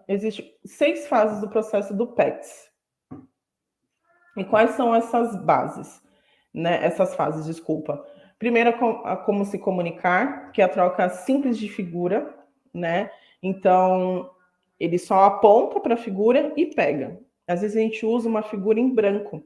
Existem 6 fases do processo do PECs. E quais são essas bases? Né? Essas fases, desculpa. Primeiro, como se comunicar, que é a troca simples de figura, né? Então, ele só aponta para a figura e pega. Às vezes a gente usa uma figura em branco.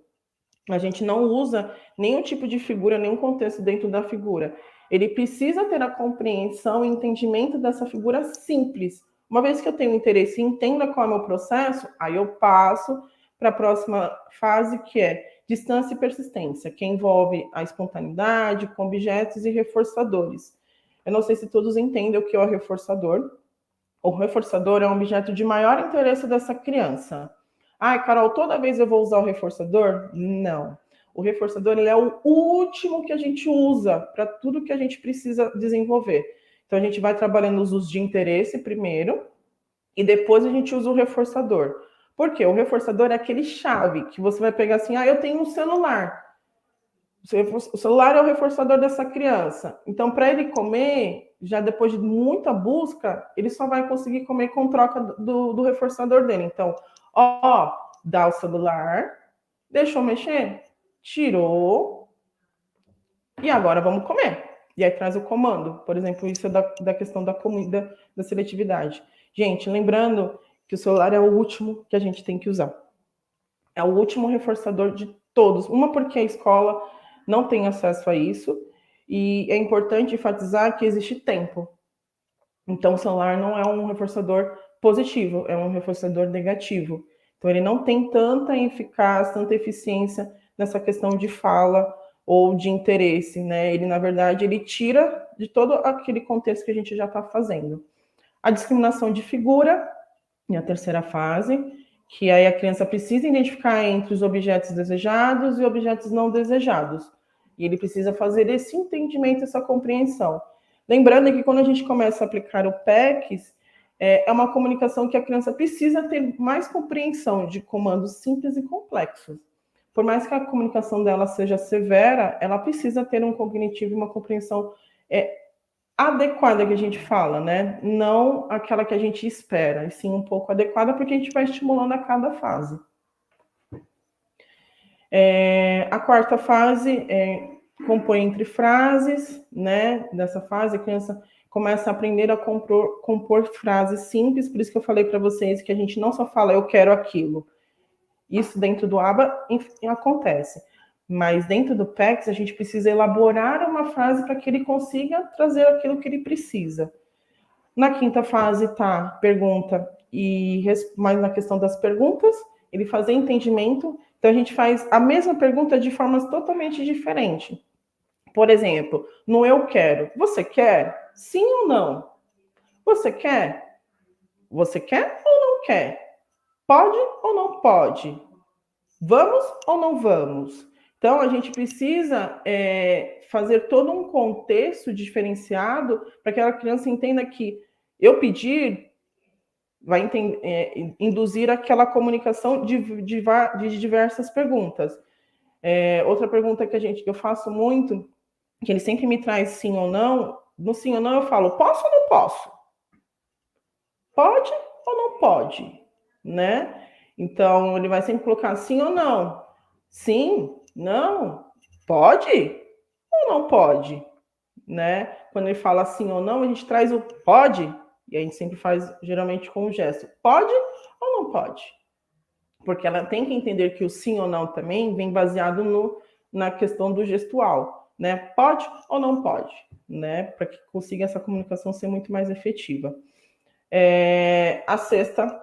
A gente não usa nenhum tipo de figura, nenhum contexto dentro da figura. Ele precisa ter a compreensão e entendimento dessa figura simples. Uma vez que eu tenho interesse e entenda qual é o meu processo, aí eu passo para a próxima fase, que é distância e persistência, que envolve a espontaneidade com objetos e reforçadores. Eu não sei se todos entendem o que é o reforçador. O reforçador é um objeto de maior interesse dessa criança. Carol, toda vez eu vou usar o reforçador? Não. O reforçador ele é o último que a gente usa para tudo que a gente precisa desenvolver. Então, a gente vai trabalhando os usos de interesse primeiro e depois a gente usa o reforçador. Por quê? O reforçador é aquele chave que você vai pegar assim, eu tenho um celular. O celular é o reforçador dessa criança. Então, para ele comer, já depois de muita busca, ele só vai conseguir comer com troca do reforçador dele. Então, dá o celular, deixou mexer, tirou, e agora vamos comer. E aí traz o comando. Por exemplo, isso é da questão da comida, da seletividade. Gente, lembrando que o celular é o último que a gente tem que usar. É o último reforçador de todos. Uma porque a escola não tem acesso a isso, e é importante enfatizar que existe tempo. Então, o celular não é um reforçador positivo, é um reforçador negativo. Então, ele não tem tanta eficácia, tanta eficiência nessa questão de fala ou de interesse, né? Ele, na verdade, ele tira de todo aquele contexto que a gente já está fazendo. A discriminação de figura, e a terceira fase, que aí a criança precisa identificar entre os objetos desejados e objetos não desejados. E ele precisa fazer esse entendimento, essa compreensão. Lembrando que quando a gente começa a aplicar o PECs, é uma comunicação que a criança precisa ter mais compreensão de comandos simples e complexos. Por mais que a comunicação dela seja severa, ela precisa ter um cognitivo e uma compreensão adequada que a gente fala, né? Não aquela que a gente espera, e sim um pouco adequada, porque a gente vai estimulando a cada fase. A quarta fase compõe entre frases, né? Nessa fase, a criança começa a aprender a compor frases simples, por isso que eu falei para vocês que a gente não só fala eu quero aquilo. Isso dentro do ABA acontece. mas dentro do PECS a gente precisa elaborar uma frase para que ele consiga trazer aquilo que ele precisa. Na quinta fase está pergunta e mais na questão das perguntas, ele fazer entendimento. Então a gente faz a mesma pergunta de formas totalmente diferentes. Por exemplo, no eu quero, você quer? Sim ou não? Você quer? Você quer ou não quer? Pode ou não pode? Vamos ou não vamos? Então, a gente precisa fazer todo um contexto diferenciado para que a criança entenda que eu pedir vai induzir aquela comunicação de diversas perguntas. Outra pergunta que eu faço muito, que ele sempre me traz sim ou não, no sim ou não eu falo, posso ou não posso? Pode ou não pode? Né? Então, ele vai sempre colocar sim ou não. Sim, não, pode ou não pode? Né? Quando ele fala sim ou não, a gente traz o pode, e a gente sempre faz, geralmente, com o gesto. Pode ou não pode? Porque ela tem que entender que o sim ou não também vem baseado na questão do gestual, né? Pode ou não pode, né? Para que consiga essa comunicação ser muito mais efetiva. A sexta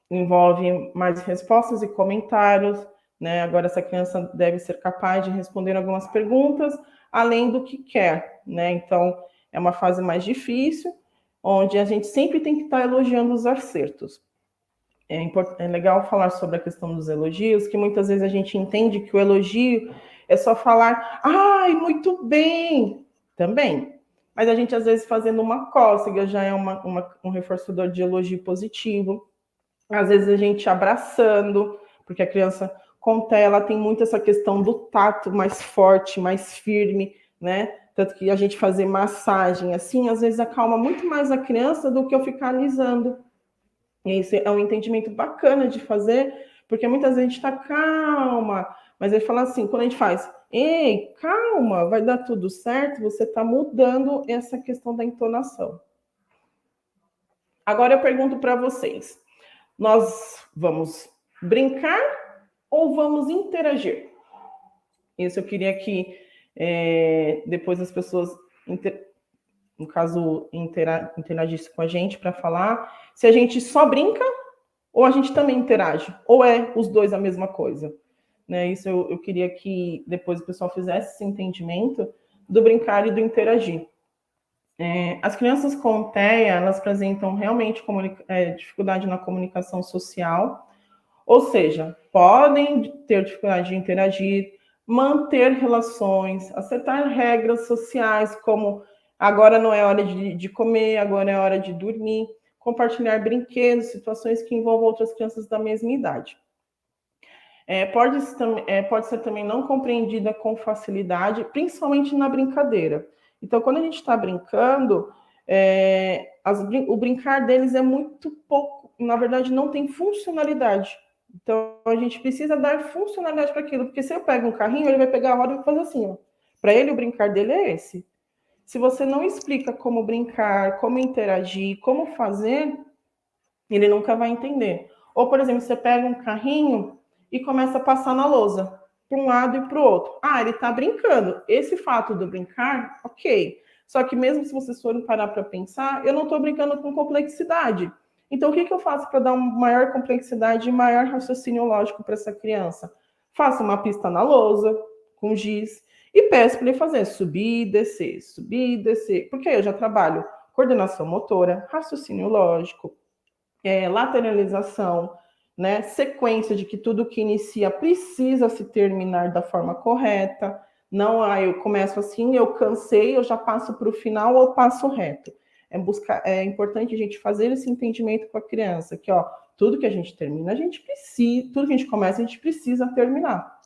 envolve mais respostas e comentários, né? Agora essa criança deve ser capaz de responder algumas perguntas além do que quer, né? Então é uma fase mais difícil, onde a gente sempre tem que estar elogiando os acertos. É legal falar sobre a questão dos elogios, que muitas vezes a gente entende que o elogio é só falar, ai, muito bem, também. Mas a gente, às vezes, fazendo uma cócega já é um reforçador de elogio positivo. Às vezes a gente abraçando, porque a criança, com TEA, ela tem muito essa questão do tato mais forte, mais firme, né? Tanto que a gente fazer massagem assim, às vezes acalma muito mais a criança do que eu ficar alisando. E isso é um entendimento bacana de fazer, porque muitas vezes a gente está calma, mas ele fala assim, quando a gente faz, ei, calma, vai dar tudo certo, você está mudando essa questão da entonação. Agora eu pergunto para vocês, nós vamos brincar ou vamos interagir? Isso eu queria que depois as pessoas, no caso, interagissem com a gente para falar se a gente só brinca ou a gente também interage, ou é os dois a mesma coisa. Né? Isso eu queria que depois o pessoal fizesse esse entendimento do brincar e do interagir. As crianças com TEA, elas apresentam realmente dificuldade na comunicação social, ou seja, podem ter dificuldade de interagir, manter relações, acertar regras sociais, como agora não é hora de comer, agora é hora de dormir, compartilhar brinquedos, situações que envolvam outras crianças da mesma idade. Pode ser também não compreendida com facilidade, principalmente na brincadeira. Então, quando a gente está brincando, o brincar deles é muito pouco, na verdade, não tem funcionalidade. Então, a gente precisa dar funcionalidade para aquilo, porque se eu pego um carrinho, ele vai pegar a roda e vai fazer assim, ó. Para ele, o brincar dele é esse. Se você não explica como brincar, como interagir, como fazer, ele nunca vai entender. Ou, por exemplo, você pega um carrinho e começa a passar na lousa, para um lado e para o outro. Ah, ele está brincando. Esse fato do brincar, ok. Só que mesmo se vocês forem parar para pensar, eu não estou brincando com complexidade. Então, o que eu faço para dar uma maior complexidade e maior raciocínio lógico para essa criança? Faço uma pista na lousa, com giz, e peço para ele fazer subir e descer. Porque aí eu já trabalho coordenação motora, raciocínio lógico, lateralização, né? Sequência de que tudo que inicia precisa se terminar da forma correta. Não, eu começo assim, eu cansei, eu já passo para o final ou passo reto. É importante a gente fazer esse entendimento com a criança, que tudo que a gente termina, a gente precisa, tudo que a gente começa, a gente precisa terminar,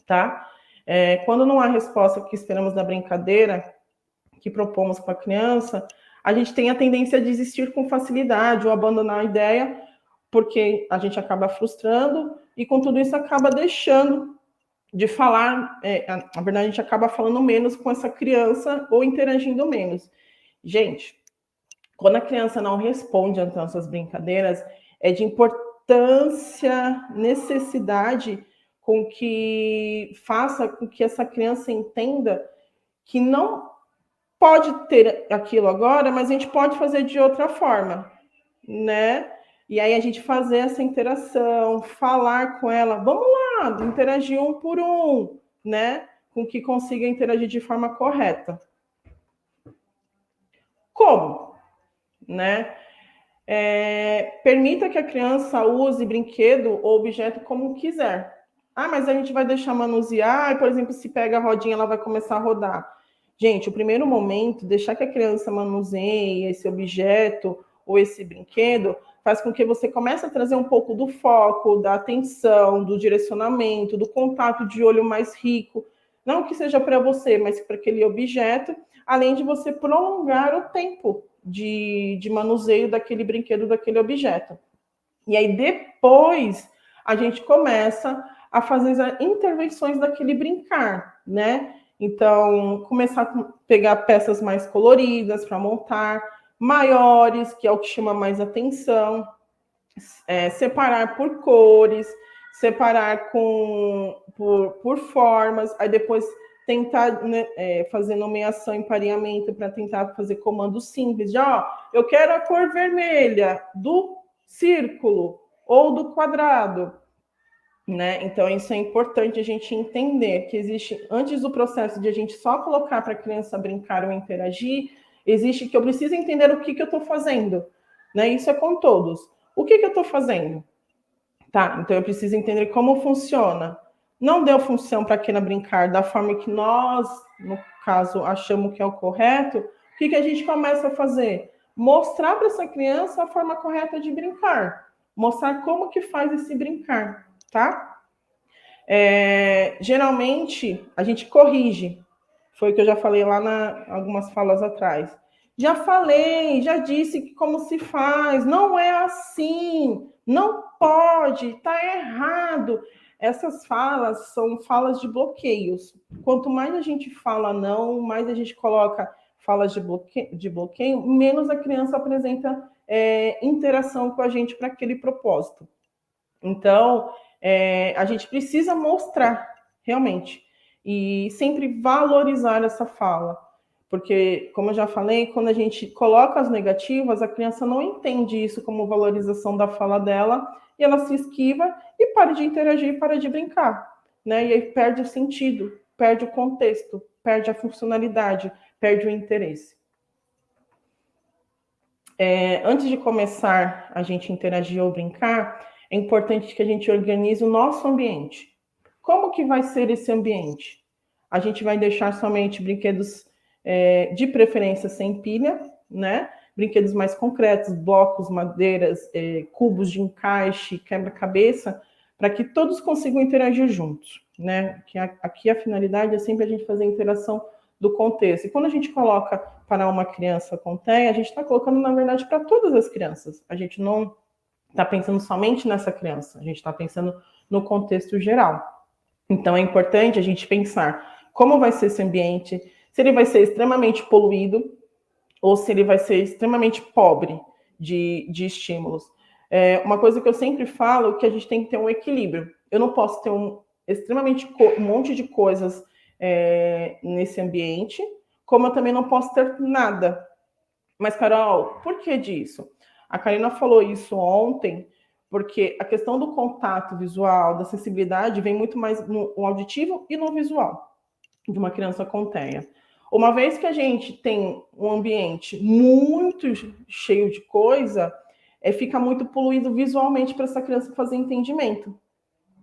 tá? Quando não há resposta que esperamos da brincadeira que propomos com a criança, a gente tem a tendência a desistir com facilidade ou abandonar a ideia, porque a gente acaba frustrando e com tudo isso acaba deixando de falar, na verdade a gente acaba falando menos com essa criança ou interagindo menos. Gente, quando a criança não responde às nossas brincadeiras, é de importância, necessidade com que faça com que essa criança entenda que não pode ter aquilo agora, mas a gente pode fazer de outra forma, né? E aí a gente fazer essa interação, falar com ela, vamos lá, interagir um por um, né? Com que consiga interagir de forma correta. Como? Né? Permita que a criança use brinquedo ou objeto como quiser. Ah, mas a gente vai deixar manusear, e, por exemplo, se pega a rodinha, ela vai começar a rodar. Gente, o primeiro momento, deixar que a criança manuseie esse objeto ou esse brinquedo, faz com que você comece a trazer um pouco do foco, da atenção, do direcionamento, do contato de olho mais rico. Não que seja para você, mas para aquele objeto, além de você prolongar o tempo de manuseio daquele brinquedo, daquele objeto. E aí, depois, a gente começa a fazer as intervenções daquele brincar, né? Então, começar a pegar peças mais coloridas para montar, maiores, que é o que chama mais atenção, separar por cores, separar por formas, aí depois tentar, né, fazer nomeação e pareamento para tentar fazer comandos simples. Eu quero a cor vermelha do círculo ou do quadrado, né? Então, isso é importante a gente entender que existe, antes do processo de a gente só colocar para a criança brincar ou interagir, existe que eu preciso entender o que eu estou fazendo, né? Isso é com todos. O que eu estou fazendo? Tá, então eu preciso entender como funciona. Não deu função para a criança brincar da forma que nós, no caso, achamos que é o correto, o que a gente começa a fazer? Mostrar para essa criança a forma correta de brincar. Mostrar como que faz esse brincar, tá? Geralmente, a gente corrige. Foi o que eu já falei lá algumas falas atrás. Já falei, já disse que como se faz, não é assim, não pode, está errado. Essas falas são falas de bloqueios. Quanto mais a gente fala não, mais a gente coloca falas de bloqueio, menos a criança apresenta interação com a gente para aquele propósito. Então, a gente precisa mostrar, realmente, e sempre valorizar essa fala. Porque, como eu já falei, quando a gente coloca as negativas, a criança não entende isso como valorização da fala dela, e ela se esquiva e para de interagir, para de brincar, né? E aí perde o sentido, perde o contexto, perde a funcionalidade, perde o interesse. Antes de começar a gente interagir ou brincar, é importante que a gente organize o nosso ambiente. Como que vai ser esse ambiente? A gente vai deixar somente brinquedos de preferência sem pilha, né? Brinquedos mais concretos, blocos, madeiras, cubos de encaixe, quebra-cabeça, para que todos consigam interagir juntos, né? Que aqui a finalidade é sempre a gente fazer a interação do contexto. E quando a gente coloca para uma criança com TEA, a gente está colocando, na verdade, para todas as crianças. A gente não está pensando somente nessa criança, a gente está pensando no contexto geral. Então, é importante a gente pensar como vai ser esse ambiente, se ele vai ser extremamente poluído ou se ele vai ser extremamente pobre de estímulos. Uma coisa que eu sempre falo é que a gente tem que ter um equilíbrio. Eu não posso ter um monte de coisas nesse ambiente, como eu também não posso ter nada. Mas, Carol, por que disso? A Karina falou isso ontem, porque a questão do contato visual, da sensibilidade, vem muito mais no auditivo e no visual de uma criança com TEA. Uma vez que a gente tem um ambiente muito cheio de coisa, fica muito poluído visualmente para essa criança fazer entendimento.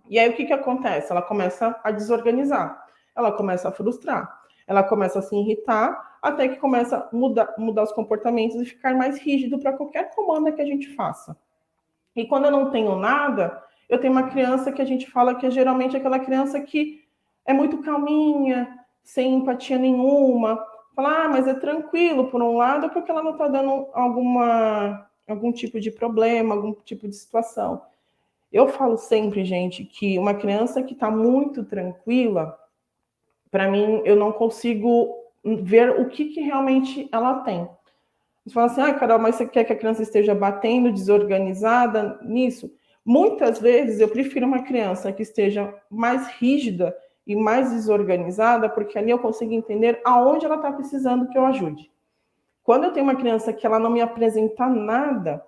E aí o que acontece? Ela começa a desorganizar, ela começa a frustrar, ela começa a se irritar, até que começa a mudar os comportamentos e ficar mais rígido para qualquer comanda que a gente faça. E quando eu não tenho nada, eu tenho uma criança que a gente fala que é geralmente aquela criança que é muito calminha, sem empatia nenhuma. Fala, mas é tranquilo por um lado, porque ela não está dando algum tipo de problema, algum tipo de situação. Eu falo sempre, gente, que uma criança que está muito tranquila, para mim, eu não consigo ver o que realmente ela tem. Você fala assim, Carol, mas você quer que a criança esteja batendo, desorganizada nisso? Muitas vezes eu prefiro uma criança que esteja mais rígida e mais desorganizada, porque ali eu consigo entender aonde ela está precisando que eu ajude. Quando eu tenho uma criança que ela não me apresenta nada,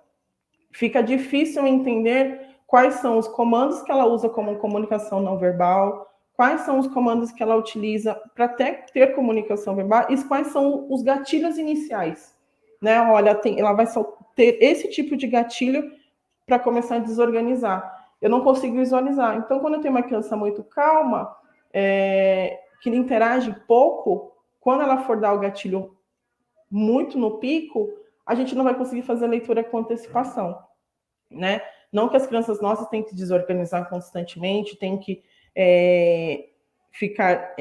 fica difícil entender quais são os comandos que ela usa como comunicação não verbal, quais são os comandos que ela utiliza para ter comunicação verbal e quais são os gatilhos iniciais. Né? Olha, ela vai só ter esse tipo de gatilho para começar a desorganizar. Eu não consigo visualizar. Então, quando eu tenho uma criança muito calma, que interage pouco, quando ela for dar o gatilho muito no pico, a gente não vai conseguir fazer a leitura com antecipação, né? Não que as crianças nossas tenham que desorganizar constantemente, tenham que ficar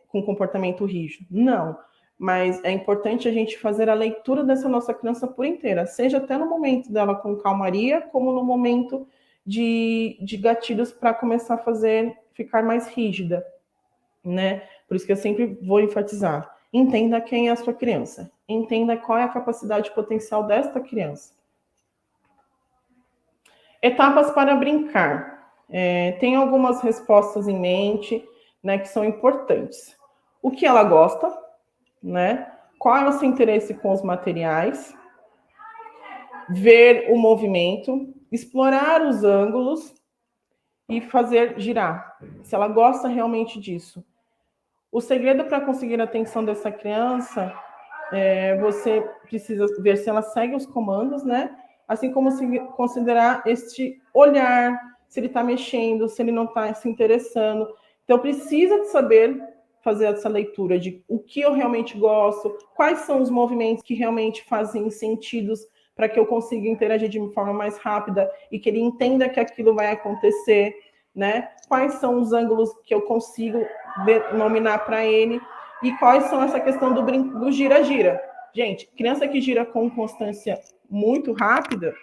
com comportamento rígido. Não. Mas é importante a gente fazer a leitura dessa nossa criança por inteira, seja até no momento dela com calmaria, como no momento de gatilhos para começar a fazer ficar mais rígida, né? Por isso que eu sempre vou enfatizar. Entenda quem é a sua criança. Entenda qual é a capacidade potencial desta criança. Etapas para brincar. Tem algumas respostas em mente, né, que são importantes. O que ela gosta, né? Qual é o seu interesse com os materiais? Ver o movimento, explorar os ângulos e fazer girar. Se ela gosta realmente disso. O segredo para conseguir a atenção dessa criança você precisa ver se ela segue os comandos, né? Assim como considerar este olhar, se ele está mexendo, se ele não está se interessando. Então, precisa de saber fazer essa leitura de o que eu realmente gosto, quais são os movimentos que realmente fazem sentido para que eu consiga interagir de uma forma mais rápida e que ele entenda que aquilo vai acontecer, né? Quais são os ângulos que eu consigo denominar para ele e quais são essa questão do gira-gira. Gente, criança que gira com constância muito rápida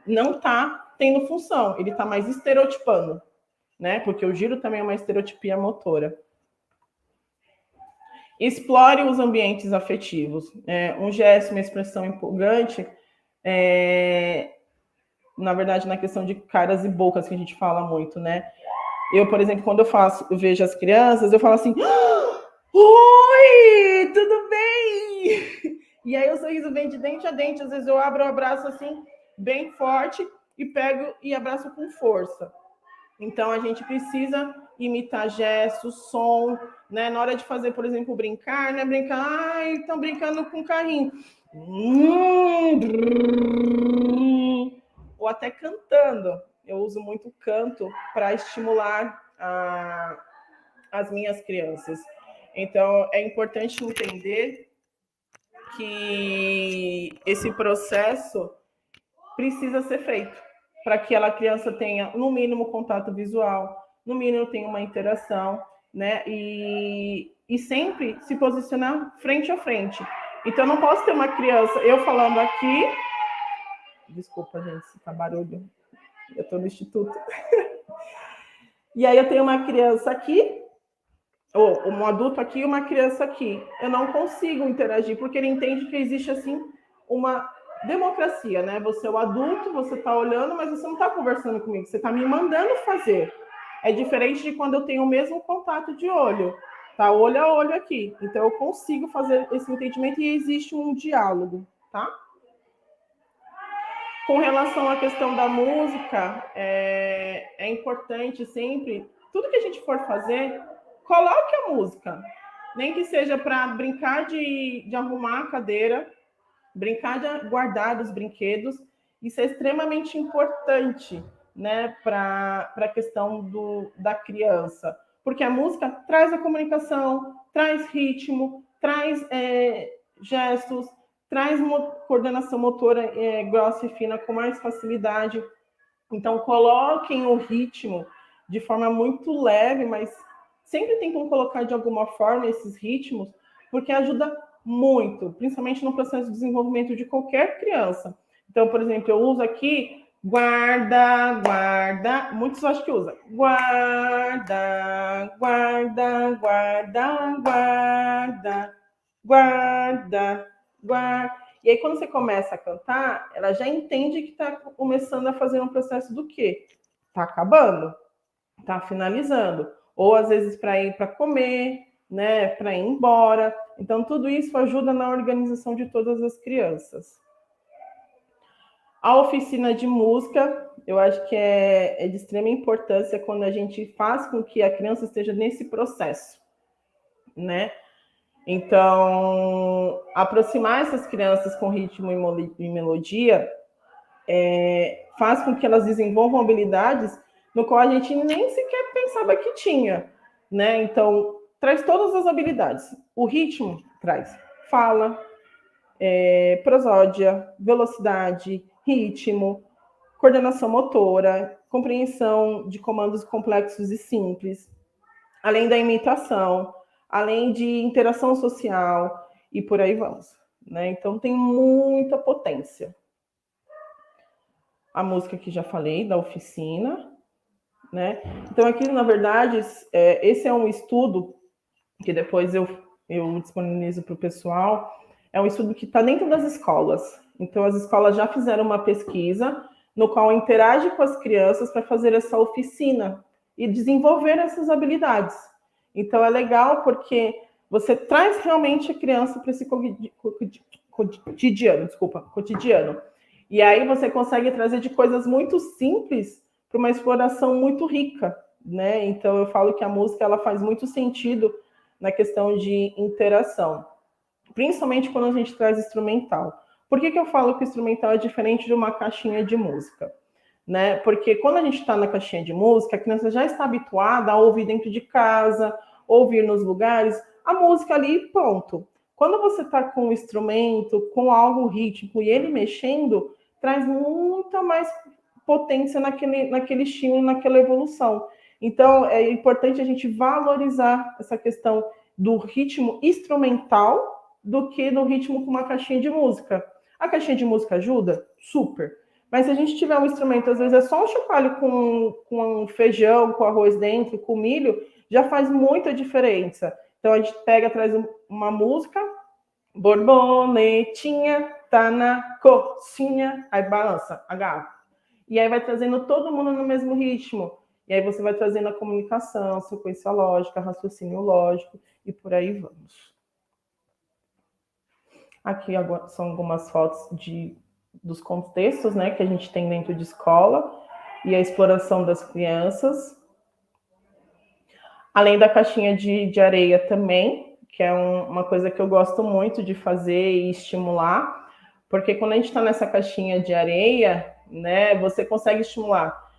não está tendo função, ele está mais estereotipando, né? Porque o giro também é uma estereotipia motora. Explore os ambientes afetivos. Um gesto, uma expressão empolgante, na verdade, na questão de caras e bocas que a gente fala muito, né? Eu, por exemplo, quando eu vejo as crianças, eu falo assim: oi, tudo bem? E aí o sorriso vem de dente a dente, às vezes eu abro o abraço assim, bem forte, e pego e abraço com força. Então, a gente precisa imitar gestos, som, né? Na hora de fazer, por exemplo, brincar, né? Brincar, ai, estão brincando com carrinho. Ou até cantando. Eu uso muito canto para estimular as minhas crianças. Então, é importante entender que esse processo precisa ser feito para que a criança tenha, no mínimo, contato visual, no mínimo, tenha uma interação, né? E sempre se posicionar frente a frente. Então, não posso ter uma criança, eu falando aqui... Desculpa, gente, se tá barulho. Eu estou no instituto. E aí eu tenho uma criança aqui, ou um adulto aqui e uma criança aqui. Eu não consigo interagir, porque ele entende que existe, assim, uma democracia, né? Você é o adulto, você está olhando, mas você não está conversando comigo, você está me mandando fazer. É diferente de quando eu tenho o mesmo contato de olho, tá? Olho a olho aqui. Então, eu consigo fazer esse entendimento e existe um diálogo, tá? Com relação à questão da música, é importante sempre, tudo que a gente for fazer, coloque a música. Nem que seja para brincar de arrumar a cadeira, brincar de guardar os brinquedos. Isso é extremamente importante, né, para a questão da criança. Porque a música traz a comunicação, traz ritmo, traz gestos, traz coordenação motora grossa e fina com mais facilidade. Então, coloquem o ritmo de forma muito leve, mas sempre tentam colocar de alguma forma esses ritmos, porque ajuda muito, principalmente no processo de desenvolvimento de qualquer criança. Então, por exemplo, eu uso aqui guarda, guarda, muitos acho que usam guarda, guarda, guarda, guarda, guarda, guarda. E aí, quando você começa a cantar, ela já entende que está começando a fazer um processo do quê? Tá acabando, tá finalizando. Ou às vezes para ir para comer, né, para ir embora. Então, tudo isso ajuda na organização de todas as crianças. A oficina de música, eu acho que é de extrema importância quando a gente faz com que a criança esteja nesse processo, né? Então, aproximar essas crianças com ritmo e melodia faz com que elas desenvolvam habilidades no qual a gente nem sequer pensava que tinha, né? Então, traz todas as habilidades. O ritmo traz fala, prosódia, velocidade, ritmo, coordenação motora, compreensão de comandos complexos e simples, além da imitação, além de interação social e por aí vamos, né? Então tem muita potência. A música que já falei, da oficina, né? Então aqui, na verdade, esse é um estudo que depois eu disponibilizo para o pessoal, é um estudo que está dentro das escolas. Então, as escolas já fizeram uma pesquisa no qual interage com as crianças para fazer essa oficina e desenvolver essas habilidades. Então, é legal porque você traz realmente a criança para esse cotidiano. E aí você consegue trazer de coisas muito simples para uma exploração muito rica, né? Então, eu falo que a música ela faz muito sentido na questão de interação, principalmente quando a gente traz instrumental. Por que eu falo que o instrumental é diferente de uma caixinha de música? Né? Porque quando a gente está na caixinha de música, a criança já está habituada a ouvir dentro de casa, ouvir nos lugares, a música ali, ponto. Quando você está com um instrumento, com algo rítmico e ele mexendo, traz muita mais potência naquele estímulo, naquela evolução. Então, é importante a gente valorizar essa questão do ritmo instrumental do que do ritmo com uma caixinha de música. A caixinha de música ajuda? Super. Mas se a gente tiver um instrumento, às vezes é só um chocalho com feijão, com arroz dentro, com milho, já faz muita diferença. Então, a gente pega, traz uma música, borboletinha, tá na coxinha, aí balança, agarra. E aí vai trazendo todo mundo no mesmo ritmo. E aí você vai trazendo a comunicação, sequência lógica, raciocínio lógico, e por aí vamos. Aqui são algumas fotos dos contextos, né, que a gente tem dentro de escola e a exploração das crianças. Além da caixinha de areia também, que é uma coisa que eu gosto muito de fazer e estimular, porque quando a gente está nessa caixinha de areia, né, você consegue estimular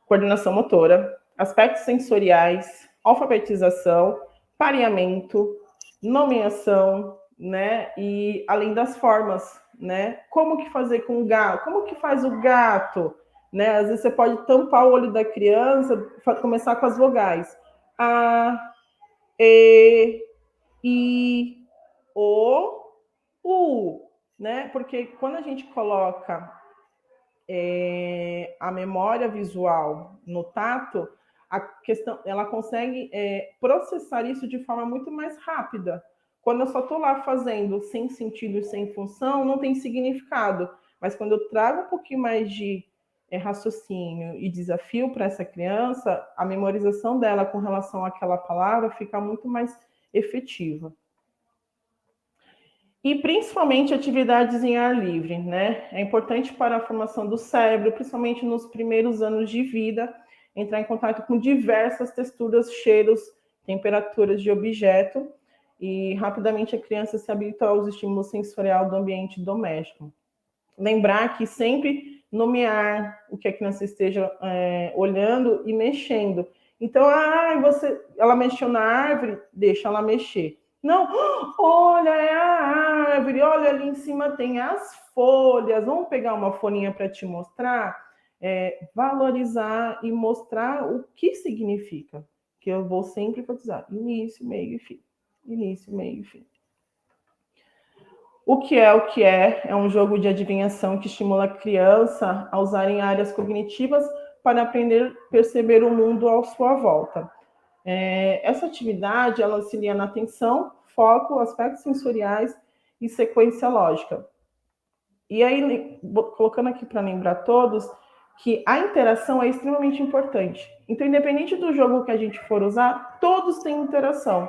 coordenação motora, aspectos sensoriais, alfabetização, pareamento, nomeação, né? E além das formas, né? Como que fazer com o gato? Como que faz o gato? Né? Às vezes você pode tampar o olho da criança, começar com as vogais. A, E, I, O, U, né? Porque quando a gente coloca a memória visual no tato, a questão, ela consegue processar isso de forma muito mais rápida. Quando eu só estou lá fazendo sem sentido e sem função, não tem significado. Mas quando eu trago um pouquinho mais de raciocínio e desafio para essa criança, a memorização dela com relação àquela palavra fica muito mais efetiva. E principalmente atividades em ar livre, né? É importante para a formação do cérebro, principalmente nos primeiros anos de vida, entrar em contato com diversas texturas, cheiros, temperaturas de objeto e rapidamente a criança se habitua aos estímulos sensoriais do ambiente doméstico. Lembrar que sempre nomear o que a criança esteja olhando e mexendo. Então, ela mexeu na árvore, deixa ela mexer. Não, olha, é a árvore, olha ali em cima tem as folhas, vamos pegar uma folhinha para te mostrar? Valorizar e mostrar o que significa, que eu vou sempre enfatizar, início, meio e fim. Início, meio e fim. O que é um jogo de adivinhação que estimula a criança a usarem áreas cognitivas para aprender a perceber o mundo à sua volta. Essa atividade, ela auxilia na atenção, foco, aspectos sensoriais e sequência lógica. E aí, colocando aqui para lembrar todos, que a interação é extremamente importante. Então, independente do jogo que a gente for usar, todos têm interação,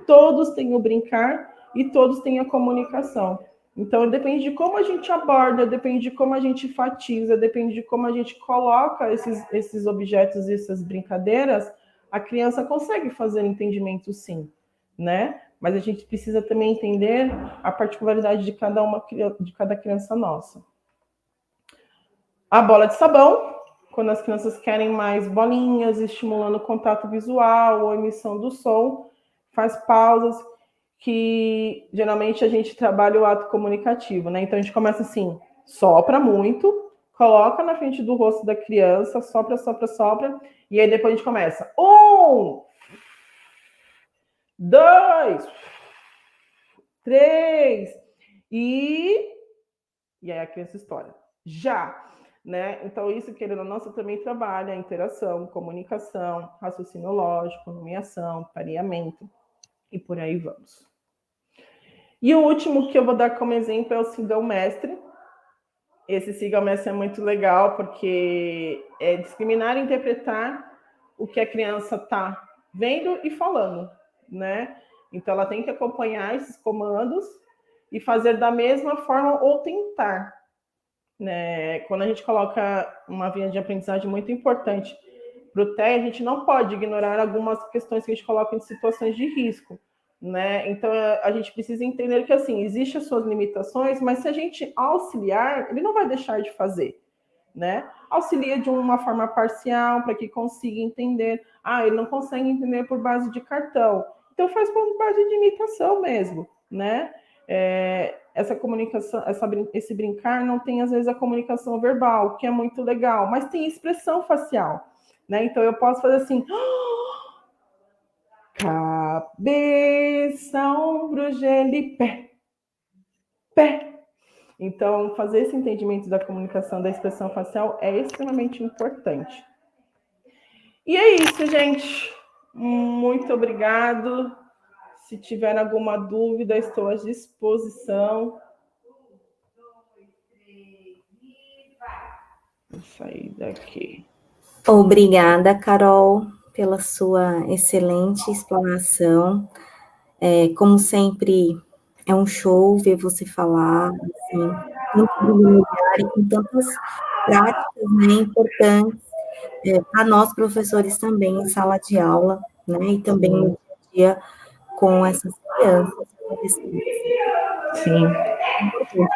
todos têm o brincar e todos têm a comunicação. Então, depende de como a gente aborda, depende de como a gente enfatiza, depende de como a gente coloca esses objetos e essas brincadeiras, a criança consegue fazer entendimento sim, né? Mas a gente precisa também entender a particularidade de cada criança nossa. A bola de sabão, quando as crianças querem mais bolinhas, estimulando o contato visual ou emissão do som, faz pausas, que geralmente a gente trabalha o ato comunicativo, né? Então a gente começa assim, sopra muito, coloca na frente do rosto da criança, sopra, sopra, sopra, e aí depois a gente começa. 1, 2, 3, e aí a criança estoura. Já! Né? Então, isso, querendo ou não, você também trabalha a interação, comunicação, raciocínio lógico, nomeação, pareamento, e por aí vamos. E o último que eu vou dar como exemplo é o Siga o Mestre. Esse Siga o Mestre é muito legal, porque é discriminar e interpretar o que a criança está vendo e falando, né? Então, ela tem que acompanhar esses comandos e fazer da mesma forma ou tentar. Né? Quando a gente coloca uma via de aprendizagem muito importante para o TEA, a gente não pode ignorar algumas questões que a gente coloca em situações de risco, né? Então a gente precisa entender que assim existem as suas limitações, mas se a gente auxiliar, ele não vai deixar de fazer, né? Auxilia de uma forma parcial para que consiga entender. Ah, ele não consegue entender por base de cartão, então faz por base de imitação mesmo, né? Essa comunicação, esse brincar não tem, às vezes, a comunicação verbal, que é muito legal, mas tem expressão facial, né? Então, eu posso fazer assim, cabeça, ombro, joelho e pé, pé. Então, fazer esse entendimento da comunicação, da expressão facial é extremamente importante. E é isso, gente. Muito obrigado. Se tiver alguma dúvida, estou à disposição. Vou sair daqui. Obrigada, Carol, pela sua excelente explanação. Como sempre, é um show ver você falar, assim, muito e com tantas práticas, né, importantes para nós, professores, também em sala de aula, né, e também no dia a dia com essas crianças. Sim.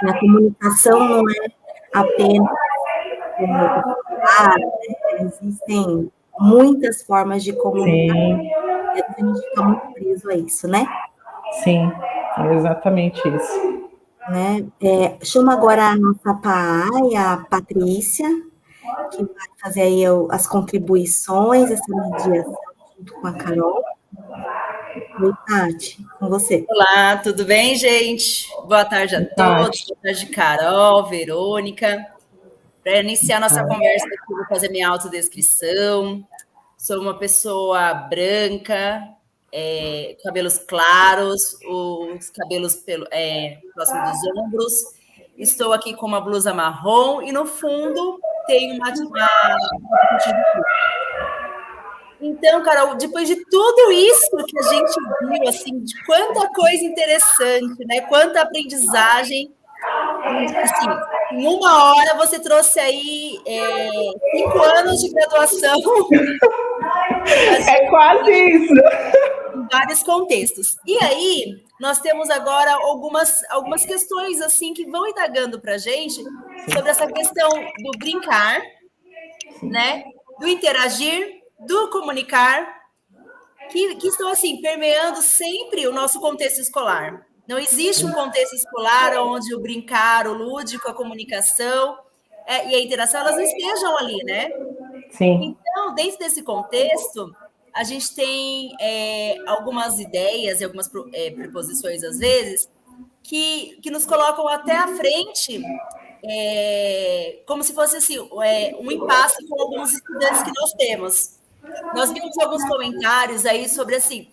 A comunicação não é apenas existem muitas formas de comunicar. Sim. E a gente fica muito preso a isso, né? Sim, é exatamente isso. Né? Chamo agora a nossa PAI, a Patrícia, que vai fazer aí as contribuições, essa mediação junto com a Carol. Oi, Tati, com você. Olá, tudo bem, gente? Boa tarde a todos. Boa tarde, Carol, Verônica. Para iniciar nossa conversa aqui, vou fazer minha autodescrição. Sou uma pessoa branca, cabelos claros, os cabelos próximo dos ombros. Estou aqui com uma blusa marrom e, no fundo, tenho uma Então, Carol, depois de tudo isso que a gente viu, assim, de quanta coisa interessante, né? Quanta aprendizagem, assim, em uma hora você trouxe aí 5 anos de graduação. É quase isso. Em vários contextos. E aí, nós temos agora algumas questões, assim, que vão indagando para a gente sobre essa questão do brincar, né? Do interagir, do comunicar, que estão, assim, permeando sempre o nosso contexto escolar. Não existe um contexto escolar onde o brincar, o lúdico, a comunicação e a interação, elas não estejam ali, né? Sim. Então, dentro desse contexto, a gente tem algumas ideias e algumas preposições, às vezes, que nos colocam até à frente, como se fosse, assim, um impasse com alguns estudantes que nós temos. Nós vimos alguns comentários aí sobre assim,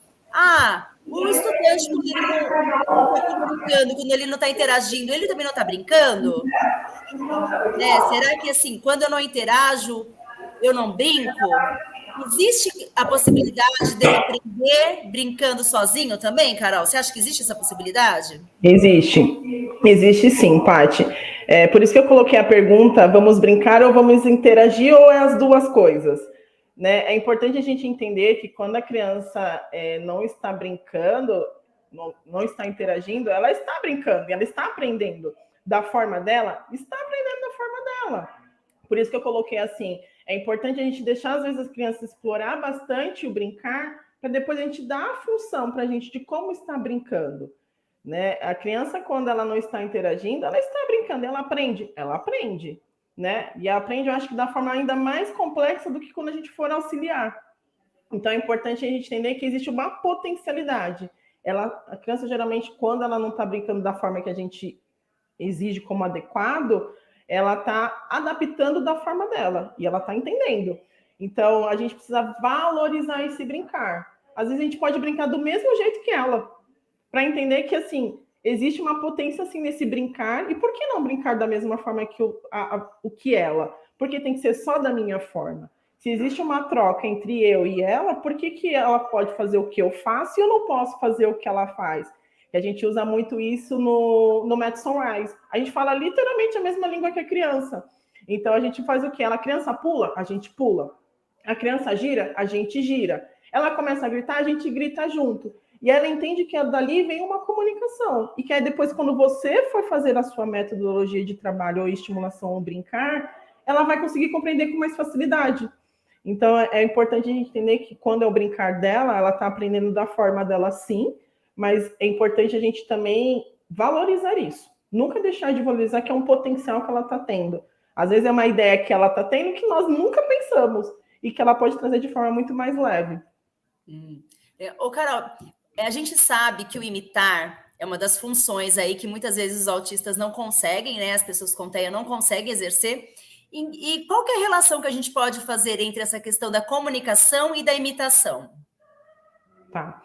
O estudante, quando ele não está comunicando, quando ele não está interagindo, ele também não está brincando? Né? Será que, assim, quando eu não interajo, eu não brinco? Existe a possibilidade dele aprender brincando sozinho também, Carol? Você acha que existe essa possibilidade? Existe sim, Paty. Por isso que eu coloquei a pergunta, vamos brincar ou vamos interagir, ou é as duas coisas? Né? É importante a gente entender que quando a criança não está brincando, não está interagindo, ela está brincando, ela está aprendendo da forma dela, está aprendendo da forma dela. Por isso que eu coloquei assim, é importante a gente deixar, às vezes, as crianças explorar bastante o brincar, para depois a gente dar a função para a gente de como está brincando. Né? A criança, quando ela não está interagindo, ela está brincando, ela aprende. Né? E aprende, eu acho que da forma ainda mais complexa do que quando a gente for auxiliar. Então, é importante a gente entender que existe uma potencialidade. A criança, geralmente, quando ela não está brincando da forma que a gente exige como adequado, ela está adaptando da forma dela, e ela está entendendo. Então, a gente precisa valorizar esse brincar. Às vezes, a gente pode brincar do mesmo jeito que ela, para entender que, assim, existe uma potência assim nesse brincar, e por que não brincar da mesma forma que o que ela? Porque tem que ser só da minha forma. Se existe uma troca entre eu e ela, por que ela pode fazer o que eu faço e eu não posso fazer o que ela faz? E a gente usa muito isso no método Sunrise. A gente fala literalmente a mesma língua que a criança. Então a gente faz o quê? A criança pula, a gente pula. A criança gira, a gente gira. Ela começa a gritar, a gente grita junto. E ela entende que dali vem uma comunicação. E que aí depois, quando você for fazer a sua metodologia de trabalho ou estimulação ou brincar, ela vai conseguir compreender com mais facilidade. Então, é importante a gente entender que quando é o brincar dela, ela está aprendendo da forma dela sim, mas é importante a gente também valorizar isso. Nunca deixar de valorizar que é um potencial que ela está tendo. Às vezes é uma ideia que ela está tendo que nós nunca pensamos e que ela pode trazer de forma muito mais leve. Ô, Carol, a gente sabe que o imitar é uma das funções aí que muitas vezes os autistas não conseguem, né? As pessoas com TEA não conseguem exercer. E qual que é a relação que a gente pode fazer entre essa questão da comunicação e da imitação? Tá.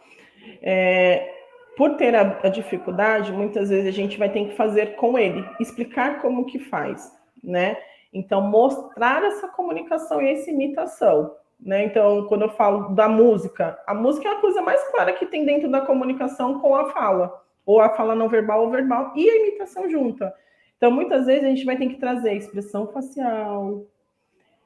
Por ter a dificuldade, muitas vezes a gente vai ter que fazer com ele, explicar como que faz, né? Então, mostrar essa comunicação e essa imitação, né? Então, quando eu falo da música, a música é a coisa mais clara que tem dentro da comunicação com a fala, ou a fala não verbal ou verbal, e a imitação junta. Então, muitas vezes a gente vai ter que trazer a expressão facial,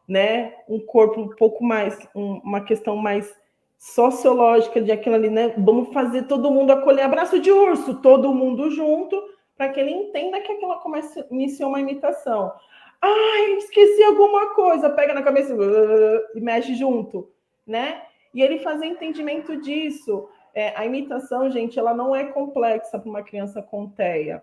né? Um corpo um pouco mais, uma questão mais sociológica de aquilo ali, né? Vamos fazer todo mundo acolher abraço de urso, todo mundo junto, para que ele entenda que aquilo iniciou uma imitação. Ai, esqueci alguma coisa, pega na cabeça e mexe junto, né? E ele fazer entendimento disso. A imitação, gente, ela não é complexa para uma criança com TEA.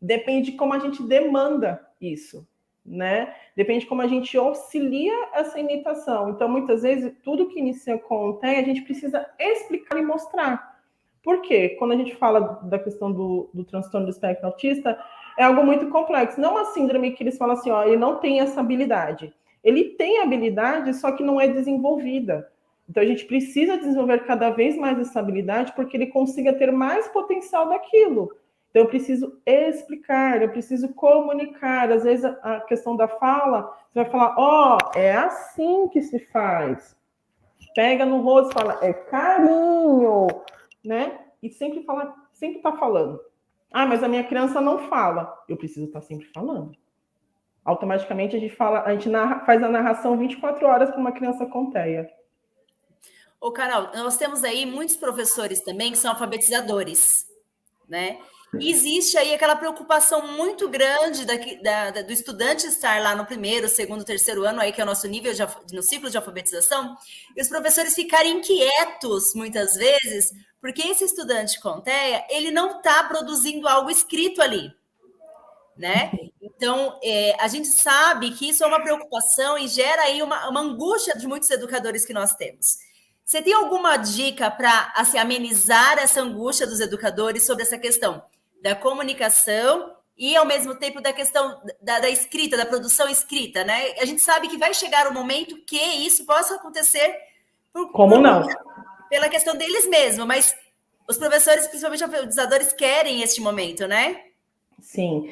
Depende de como a gente demanda isso, né? Depende de como a gente auxilia essa imitação. Então, muitas vezes, tudo que inicia com TEA, a gente precisa explicar e mostrar. Por quê? Quando a gente fala da questão do transtorno do espectro autista, é algo muito complexo. Não a síndrome que eles falam assim, ó, ele não tem essa habilidade. Ele tem habilidade, só que não é desenvolvida. Então, a gente precisa desenvolver cada vez mais essa habilidade porque ele consiga ter mais potencial daquilo. Então, eu preciso explicar, eu preciso comunicar. Às vezes, a questão da fala, você vai falar, ó, é assim que se faz. Pega no rosto e fala, é carinho, né? E sempre tá falando. Ah, mas a minha criança não fala. Eu preciso estar sempre falando. Automaticamente, a gente faz a narração 24 horas para uma criança com TEA. Ô, Carol, nós temos aí muitos professores também que são alfabetizadores, né? E existe aí aquela preocupação muito grande do estudante estar lá no primeiro, segundo, terceiro ano, aí que é o nosso nível no ciclo de alfabetização, e os professores ficarem inquietos, muitas vezes, porque esse estudante com TEA, ele não está produzindo algo escrito ali, né? Então, a gente sabe que isso é uma preocupação e gera aí uma angústia de muitos educadores que nós temos. Você tem alguma dica para assim, amenizar essa angústia dos educadores sobre essa questão da comunicação e, ao mesmo tempo, da questão da escrita, da produção escrita, né? A gente sabe que vai chegar o momento que isso possa acontecer Como não? Pela questão deles mesmos, mas os professores, principalmente alfabetizadores, querem este momento, né? Sim.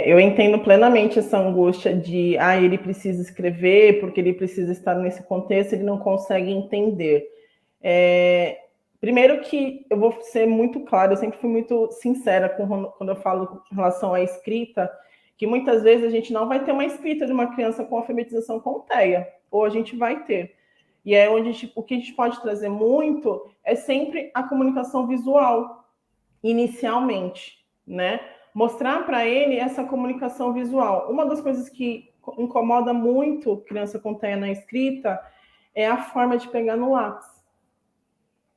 Eu entendo plenamente essa angústia de ele precisa escrever, porque ele precisa estar nesse contexto, ele não consegue entender. Primeiro que eu vou ser muito clara, eu sempre fui muito sincera quando eu falo em relação à escrita, que muitas vezes a gente não vai ter uma escrita de uma criança com alfabetização com TEA, ou a gente vai ter. E é onde o que a gente pode trazer muito é sempre a comunicação visual, inicialmente, né? Mostrar para ele essa comunicação visual. Uma das coisas que incomoda muito criança com TEA na escrita é a forma de pegar no lápis.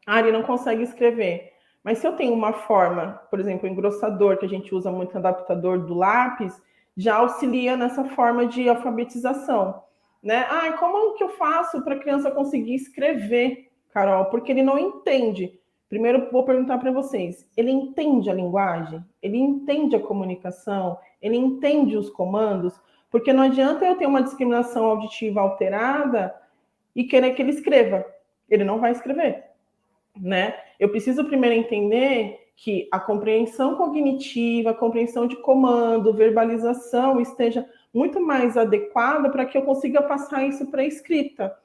Ele não consegue escrever. Mas se eu tenho uma forma, por exemplo, engrossador, que a gente usa muito adaptador do lápis, já auxilia nessa forma de alfabetização, né? Como que eu faço para a criança conseguir escrever, Carol? Porque ele não entende. Primeiro, vou perguntar para vocês, ele entende a linguagem? Ele entende a comunicação? Ele entende os comandos? Porque não adianta eu ter uma discriminação auditiva alterada e querer que ele escreva. Ele não vai escrever, né? Eu preciso primeiro entender que a compreensão cognitiva, a compreensão de comando, verbalização esteja muito mais adequada para que eu consiga passar isso para a escrita.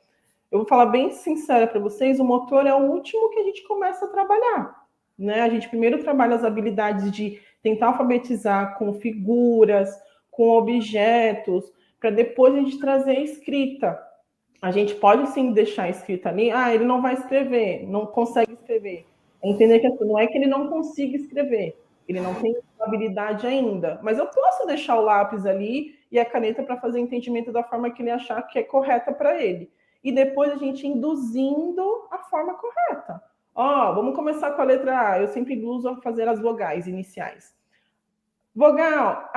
Eu vou falar bem sincera para vocês, o motor é o último que a gente começa a trabalhar, né? A gente primeiro trabalha as habilidades de tentar alfabetizar com figuras, com objetos, para depois a gente trazer a escrita. A gente pode sim deixar a escrita ali, ele não vai escrever, não consegue escrever. Entender que não é que ele não consiga escrever, ele não tem habilidade ainda, mas eu posso deixar o lápis ali e a caneta para fazer entendimento da forma que ele achar que é correta para ele. E depois a gente induzindo a forma correta. Vamos começar com a letra A. Eu sempre induzo a fazer as vogais iniciais. Vogal,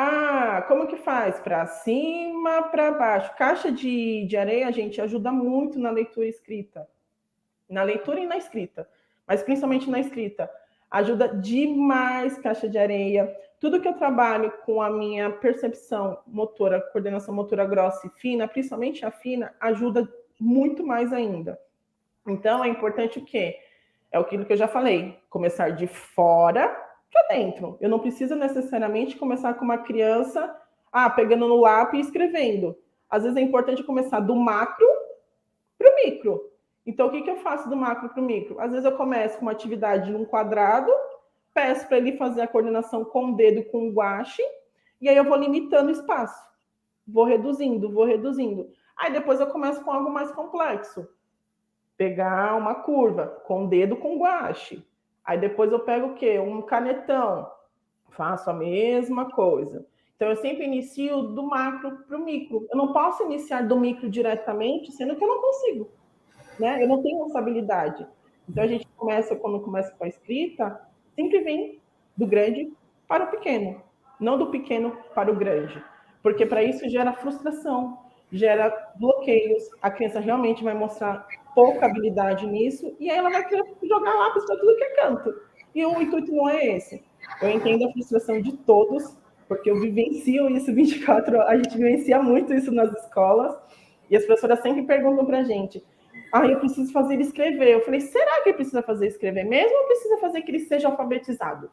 como que faz? Para cima, para baixo. Caixa de areia, gente, ajuda muito na leitura e escrita. Na leitura e na escrita, mas principalmente na escrita. Ajuda demais caixa de areia. Tudo que eu trabalho com a minha percepção motora, coordenação motora grossa e fina, principalmente a fina, ajuda muito mais ainda. Então, é importante o quê? É aquilo que eu já falei, começar de fora para dentro. Eu não preciso necessariamente começar com uma criança, pegando no lápis e escrevendo. Às vezes é importante começar do macro para o micro. Então, o que eu faço do macro para o micro? Às vezes eu começo com uma atividade num quadrado, peço para ele fazer a coordenação com o dedo, com o guache, e aí eu vou limitando o espaço. Vou reduzindo. Aí depois eu começo com algo mais complexo. Pegar uma curva com o dedo com guache. Aí depois eu pego o quê? Um canetão. Faço a mesma coisa. Então eu sempre inicio do macro para o micro. Eu não posso iniciar do micro diretamente, sendo que eu não consigo, né? Eu não tenho essa habilidade. Então a gente quando começa com a escrita, sempre vem do grande para o pequeno, não do pequeno para o grande. Porque para isso gera frustração, gera bloqueios, a criança realmente vai mostrar pouca habilidade nisso, e aí ela vai querer jogar lápis para tudo que é canto. E o intuito não é esse. Eu entendo a frustração de todos, porque eu vivencio isso 24 horas, a gente vivencia muito isso nas escolas, e as professoras sempre perguntam para a gente, eu preciso fazer ele escrever. Eu falei, será que ele precisa fazer escrever mesmo, ou precisa fazer que ele seja alfabetizado?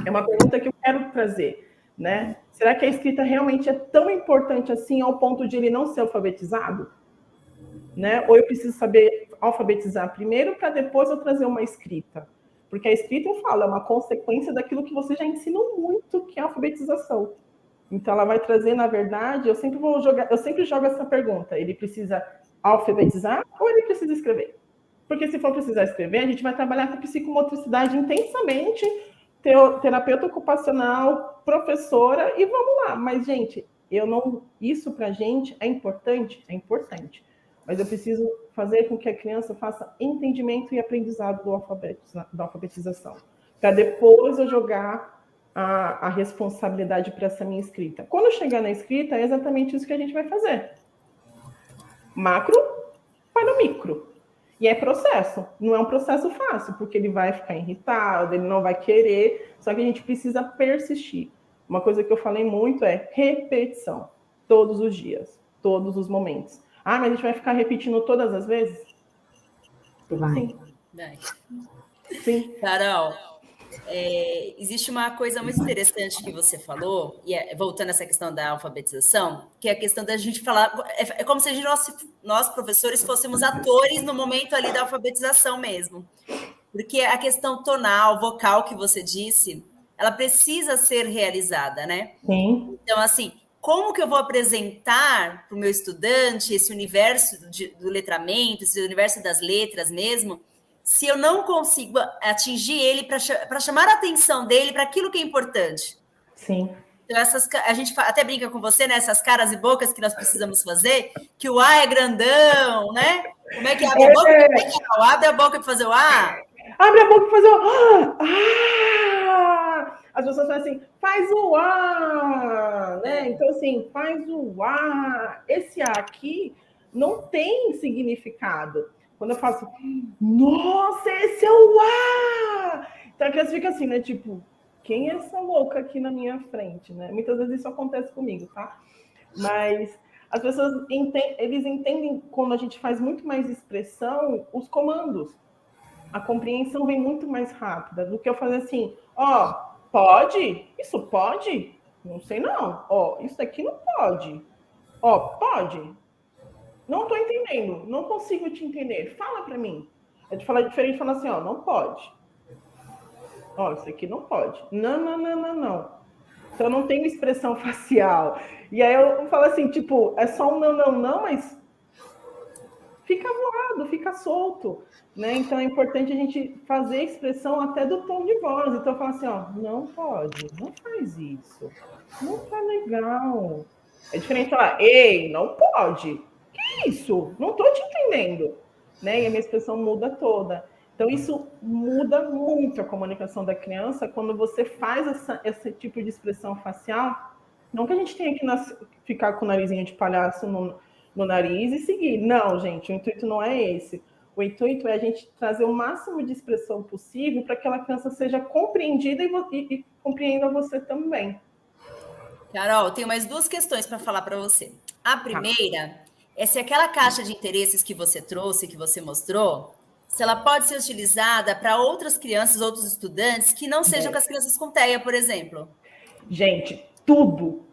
É uma pergunta que eu quero trazer, né? Será que a escrita realmente é tão importante assim ao ponto de ele não ser alfabetizado? Né? Ou eu preciso saber alfabetizar primeiro para depois eu trazer uma escrita? Porque a escrita, eu falo, é uma consequência daquilo que você já ensinou muito, que é a alfabetização. Então ela vai trazer, na verdade, eu sempre jogo essa pergunta, ele precisa alfabetizar ou ele precisa escrever? Porque se for precisar escrever, a gente vai trabalhar com psicomotricidade intensamente, terapeuta ocupacional, professora, e vamos lá. Mas, gente, isso pra gente é importante? É importante. Mas eu preciso fazer com que a criança faça entendimento e aprendizado da alfabetização. Para depois eu jogar a responsabilidade para essa minha escrita. Quando chegar na escrita, é exatamente isso que a gente vai fazer. Macro para o micro. E é processo. Não é um processo fácil, porque ele vai ficar irritado, ele não vai querer, só que a gente precisa persistir. Uma coisa que eu falei muito é repetição. Todos os dias, todos os momentos. Mas a gente vai ficar repetindo todas as vezes? Vai. Sim. Vai. Sim. Carol, existe uma coisa muito interessante que você falou, e voltando a essa questão da alfabetização, que é a questão da gente falar. É como se nós, professores, fôssemos atores no momento ali da alfabetização mesmo. Porque a questão tonal, vocal que você disse, ela precisa ser realizada, né? Sim. Então, assim, como que eu vou apresentar para o meu estudante esse universo do letramento, esse universo das letras mesmo, se eu não consigo atingir ele para chamar a atenção dele para aquilo que é importante? Sim. Então, a gente até brinca com você, né? Essas caras e bocas que nós precisamos fazer, que o A é grandão, né? Como é que abre a boca? Como é que é? Abre a boca para fazer o A? Abre a boca e fazer o As pessoas falam assim, faz o A, né? Então, assim, faz o A. Esse A aqui não tem significado. Quando eu faço, nossa, esse é o A! Então a criança fica assim, né? Tipo, quem é essa louca aqui na minha frente, né? Muitas vezes isso acontece comigo, tá? Mas as pessoas eles entendem, quando a gente faz muito mais expressão, os comandos. A compreensão vem muito mais rápida do que eu fazer assim, ó, pode? Isso pode? Não sei não. Ó, isso aqui não pode. Ó, pode? Não estou entendendo, não consigo te entender. Fala para mim. É de falar diferente, falar assim, ó, não pode. Ó, isso aqui não pode. Não, não, não, não, não. Então eu não tenho expressão facial. E aí eu falo assim, tipo, é só um não, não, não, mas fica voado, fica solto, né? Então é importante a gente fazer a expressão até do tom de voz. Então eu falo assim, ó, não pode, não faz isso, não tá legal. É diferente falar, ei, não pode. Que isso? Não tô te entendendo, né? E a minha expressão muda toda. Então isso muda muito a comunicação da criança quando você faz esse tipo de expressão facial. Não que a gente tenha que ficar com o narizinho de palhaço no nariz e seguir. Não, gente, o intuito não é esse. O intuito é a gente trazer o máximo de expressão possível para que aquela criança seja compreendida e compreenda você também. Carol, tenho mais duas questões para falar para você. A primeira é se aquela caixa de interesses que você trouxe, que você mostrou, se ela pode ser utilizada para outras crianças, outros estudantes que não sejam com as crianças com TEA, por exemplo. Gente, tudo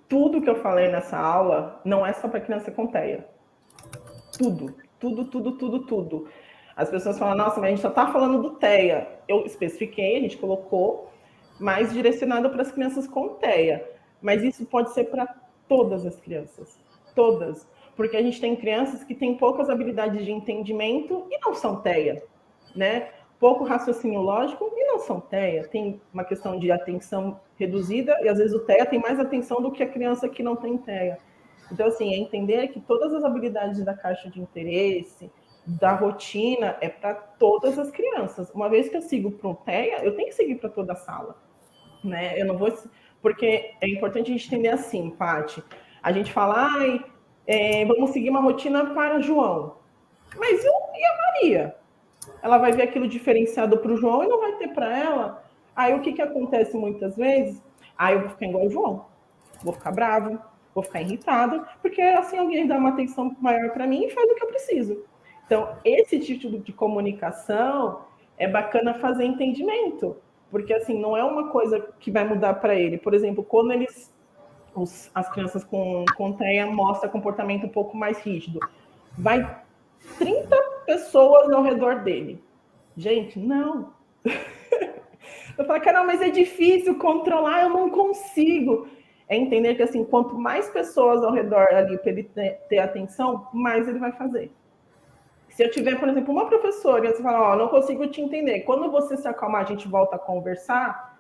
que eu falei nessa aula não é só para criança com TEA. Tudo. As pessoas falam, nossa, mas a gente só está falando do TEA. Eu especifiquei, a gente colocou, mais direcionado para as crianças com TEA. Mas isso pode ser para todas as crianças. Todas. Porque a gente tem crianças que têm poucas habilidades de entendimento e não são TEA, né? Pouco raciocínio lógico e não são TEA. Tem uma questão de atenção reduzida e às vezes o TEA tem mais atenção do que a criança que não tem TEA. Então, assim, é entender que todas as habilidades da caixa de interesse, da rotina, é para todas as crianças. Uma vez que eu sigo para o TEA, eu tenho que seguir para toda a sala, né? Eu não vou... Porque é importante a gente entender assim, Paty. A gente fala, vamos seguir uma rotina para João. Mas e a Maria? Ela vai ver aquilo diferenciado para o João e não vai ter para ela. Aí o que acontece muitas vezes? Eu vou ficar igual o João. Vou ficar bravo, vou ficar irritado, porque assim alguém dá uma atenção maior para mim e faz o que eu preciso. Então, esse tipo de comunicação é bacana fazer entendimento, porque assim, não é uma coisa que vai mudar para ele. Por exemplo, quando as crianças com TEA mostram comportamento um pouco mais rígido, vai 30 pessoas ao redor dele. Gente, não. Eu falo, Carol, mas é difícil controlar, eu não consigo. É entender que, assim, quanto mais pessoas ao redor ali para ele ter atenção, mais ele vai fazer. Se eu tiver, por exemplo, uma professora e você fala, não consigo te entender. Quando você se acalmar, a gente volta a conversar,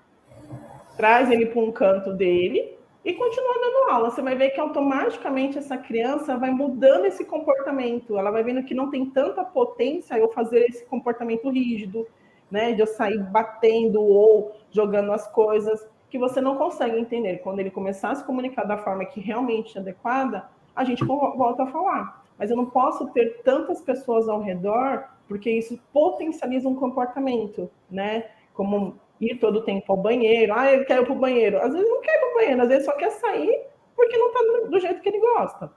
traz ele para um canto dele e continua dando aula. Você vai ver que automaticamente essa criança vai mudando esse comportamento. Ela vai vendo que não tem tanta potência eu fazer esse comportamento rígido, né? De eu sair batendo ou jogando as coisas, que você não consegue entender. Quando ele começar a se comunicar da forma que realmente é adequada, a gente volta a falar. Mas eu não posso ter tantas pessoas ao redor, porque isso potencializa um comportamento, né? Como ir todo o tempo ao banheiro. Ele quer ir para o banheiro. Às vezes não quer ir para o banheiro, às vezes só quer sair porque não está do jeito que ele gosta,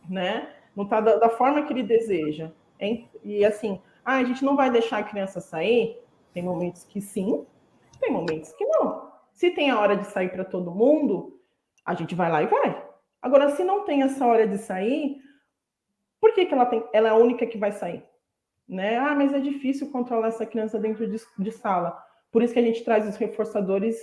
né? Não está da forma que ele deseja. E assim, a gente não vai deixar a criança sair Tem momentos que sim, tem momentos que não. Se tem a hora de sair para todo mundo, a gente vai lá e vai. Agora, se não tem essa hora de sair, por que ela é a única que vai sair? Né? Ah, mas é difícil controlar essa criança dentro de sala. Por isso que a gente traz os reforçadores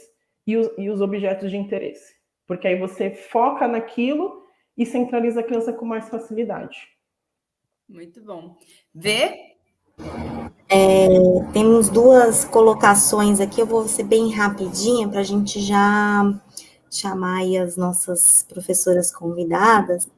e os objetos de interesse. Porque aí você foca naquilo e centraliza a criança com mais facilidade. Muito bom. Vê? Temos duas colocações aqui, eu vou ser bem rapidinha para a gente já chamar aí as nossas professoras convidadas.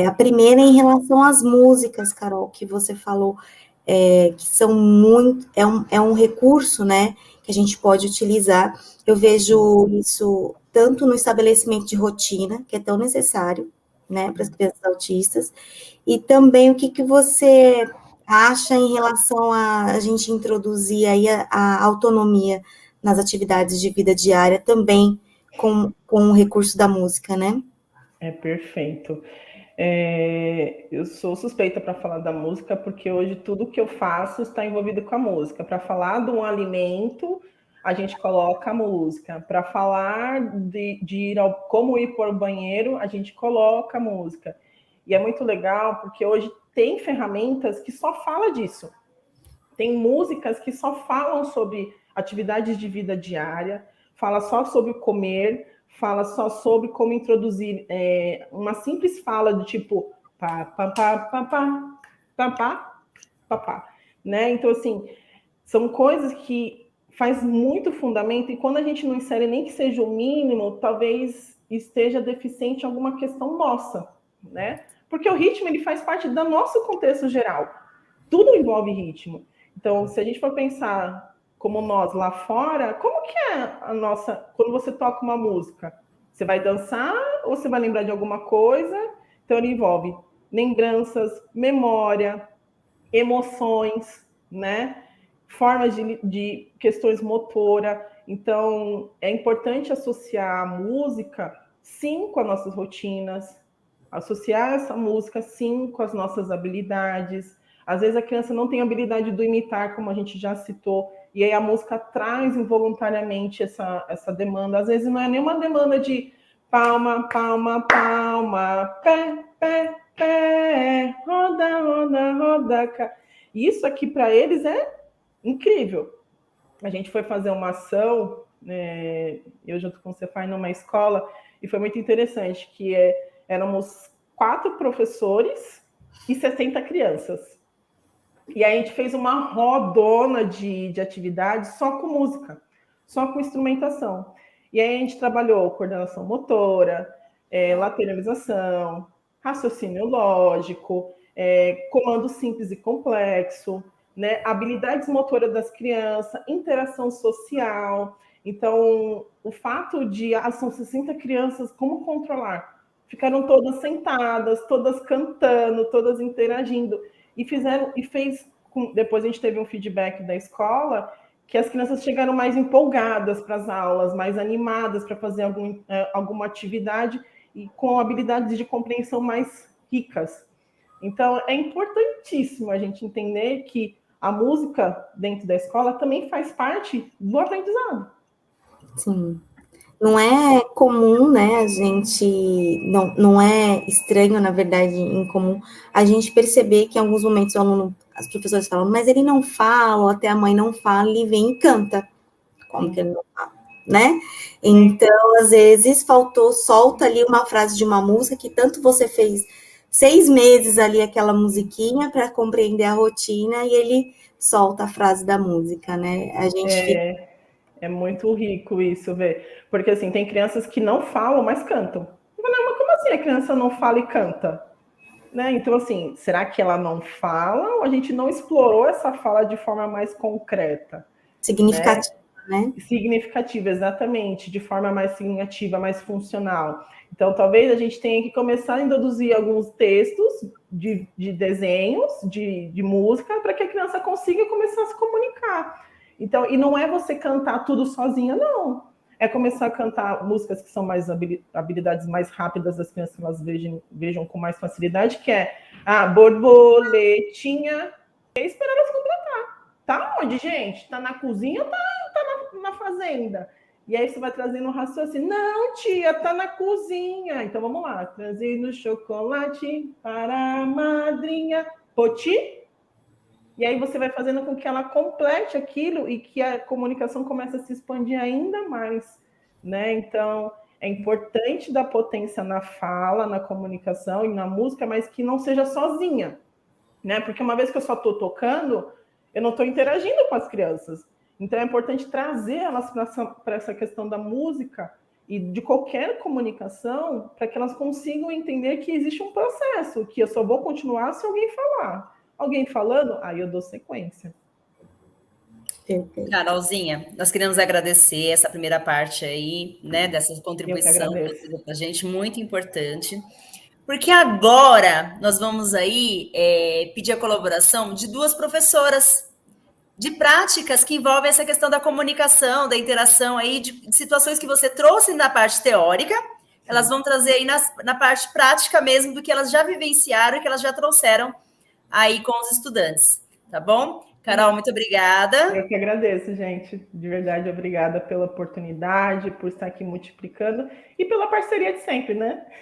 A primeira é em relação às músicas, Carol, que você falou, que são muito, é um recurso, né, que a gente pode utilizar. Eu vejo isso tanto no estabelecimento de rotina, que é tão necessário, né, para as crianças autistas, e também o que você acha em relação a gente introduzir aí a autonomia nas atividades de vida diária, também com o recurso da música, né? É perfeito. Eu sou suspeita para falar da música, porque hoje tudo que eu faço está envolvido com a música. Para falar de um alimento, a gente coloca a música. Para falar de como ir para o banheiro, a gente coloca a música. E é muito legal, porque hoje tem ferramentas que só falam disso. Tem músicas que só falam sobre atividades de vida diária, fala só sobre comer, fala só sobre como introduzir uma simples fala do tipo pá, pá, pá, pá, pá, pá, pá, pá, pá, né? Então, assim, são coisas que faz muito fundamento, e quando a gente não insere nem que seja o mínimo, talvez esteja deficiente em alguma questão nossa, né? Porque o ritmo, ele faz parte do nosso contexto geral. Tudo envolve ritmo. Então, se a gente for pensar como nós lá fora, como que é a nossa... Quando você toca uma música, você vai dançar ou você vai lembrar de alguma coisa? Então, ele envolve lembranças, memória, emoções, né? Formas de questões motora. Então, é importante associar a música, sim, com as nossas rotinas, associar essa música, sim, com as nossas habilidades. Às vezes a criança não tem habilidade do imitar, como a gente já citou, e aí a música traz involuntariamente essa demanda. Às vezes não é nenhuma demanda de palma, palma, palma, pé, pé, pé, roda, roda, roda. Isso aqui para eles é incrível. A gente foi fazer uma ação, eu junto com o Cefai numa escola, e foi muito interessante, que éramos 4 professores e 60 crianças. E aí a gente fez uma rodona de atividades só com música, só com instrumentação. E aí a gente trabalhou coordenação motora, lateralização, raciocínio lógico, comando simples e complexo, né, habilidades motoras das crianças, interação social. Então, o fato de são 60 crianças, como controlar? Ficaram todas sentadas, todas cantando, todas interagindo. Depois a gente teve um feedback da escola que as crianças chegaram mais empolgadas para as aulas, mais animadas para fazer alguma atividade e com habilidades de compreensão mais ricas. Então, é importantíssimo a gente entender que a música dentro da escola também faz parte do aprendizado. Sim. Não é comum, né, a gente, não é estranho, na verdade, incomum, a gente perceber que em alguns momentos o aluno, as professoras falam, mas ele não fala, ou até a mãe não fala, ele vem e canta. Como que ele não fala, né? Então, às vezes, solta ali uma frase de uma música que tanto você fez 6 meses ali aquela musiquinha para compreender a rotina e ele solta a frase da música, né? A gente fica... É muito rico isso, ver. Porque, assim, tem crianças que não falam, mas cantam. Mas como assim a criança não fala e canta? Né? Então, assim, será que ela não fala ou a gente não explorou essa fala de forma mais concreta? Significativa, né? Significativa, exatamente, de forma mais significativa, mais funcional. Então, talvez a gente tenha que começar a introduzir alguns textos de desenhos, de música, para que a criança consiga começar a se comunicar. Então, e não é você cantar tudo sozinha, não. É começar a cantar músicas que são mais habilidades mais rápidas das crianças, que elas vejam com mais facilidade, que é a borboletinha, e esperar elas completar. Tá onde, gente? Tá na cozinha ou tá na fazenda? E aí você vai trazendo um raciocínio. Não, tia, tá na cozinha. Então vamos lá. Trazendo chocolate para a madrinha. Poti? E aí você vai fazendo com que ela complete aquilo e que a comunicação comece a se expandir ainda mais, né? Então, é importante dar potência na fala, na comunicação e na música, mas que não seja sozinha, né? Porque uma vez que eu só estou tocando, eu não estou interagindo com as crianças. Então, é importante trazer elas para essa questão da música e de qualquer comunicação, para que elas consigam entender que existe um processo, que eu só vou continuar se alguém falar. Alguém falando, aí eu dou sequência. Perfeito. Carolzinha, nós queremos agradecer essa primeira parte aí, né, dessa contribuição para a gente, muito importante. Porque agora nós vamos aí pedir a colaboração de duas professoras de práticas que envolvem essa questão da comunicação, da interação aí, de situações que você trouxe na parte teórica, elas vão trazer aí na parte prática mesmo do que elas já vivenciaram e que elas já trouxeram aí com os estudantes, tá bom? Carol, muito obrigada. Eu que agradeço, gente. De verdade, obrigada pela oportunidade, por estar aqui multiplicando e pela parceria de sempre, né?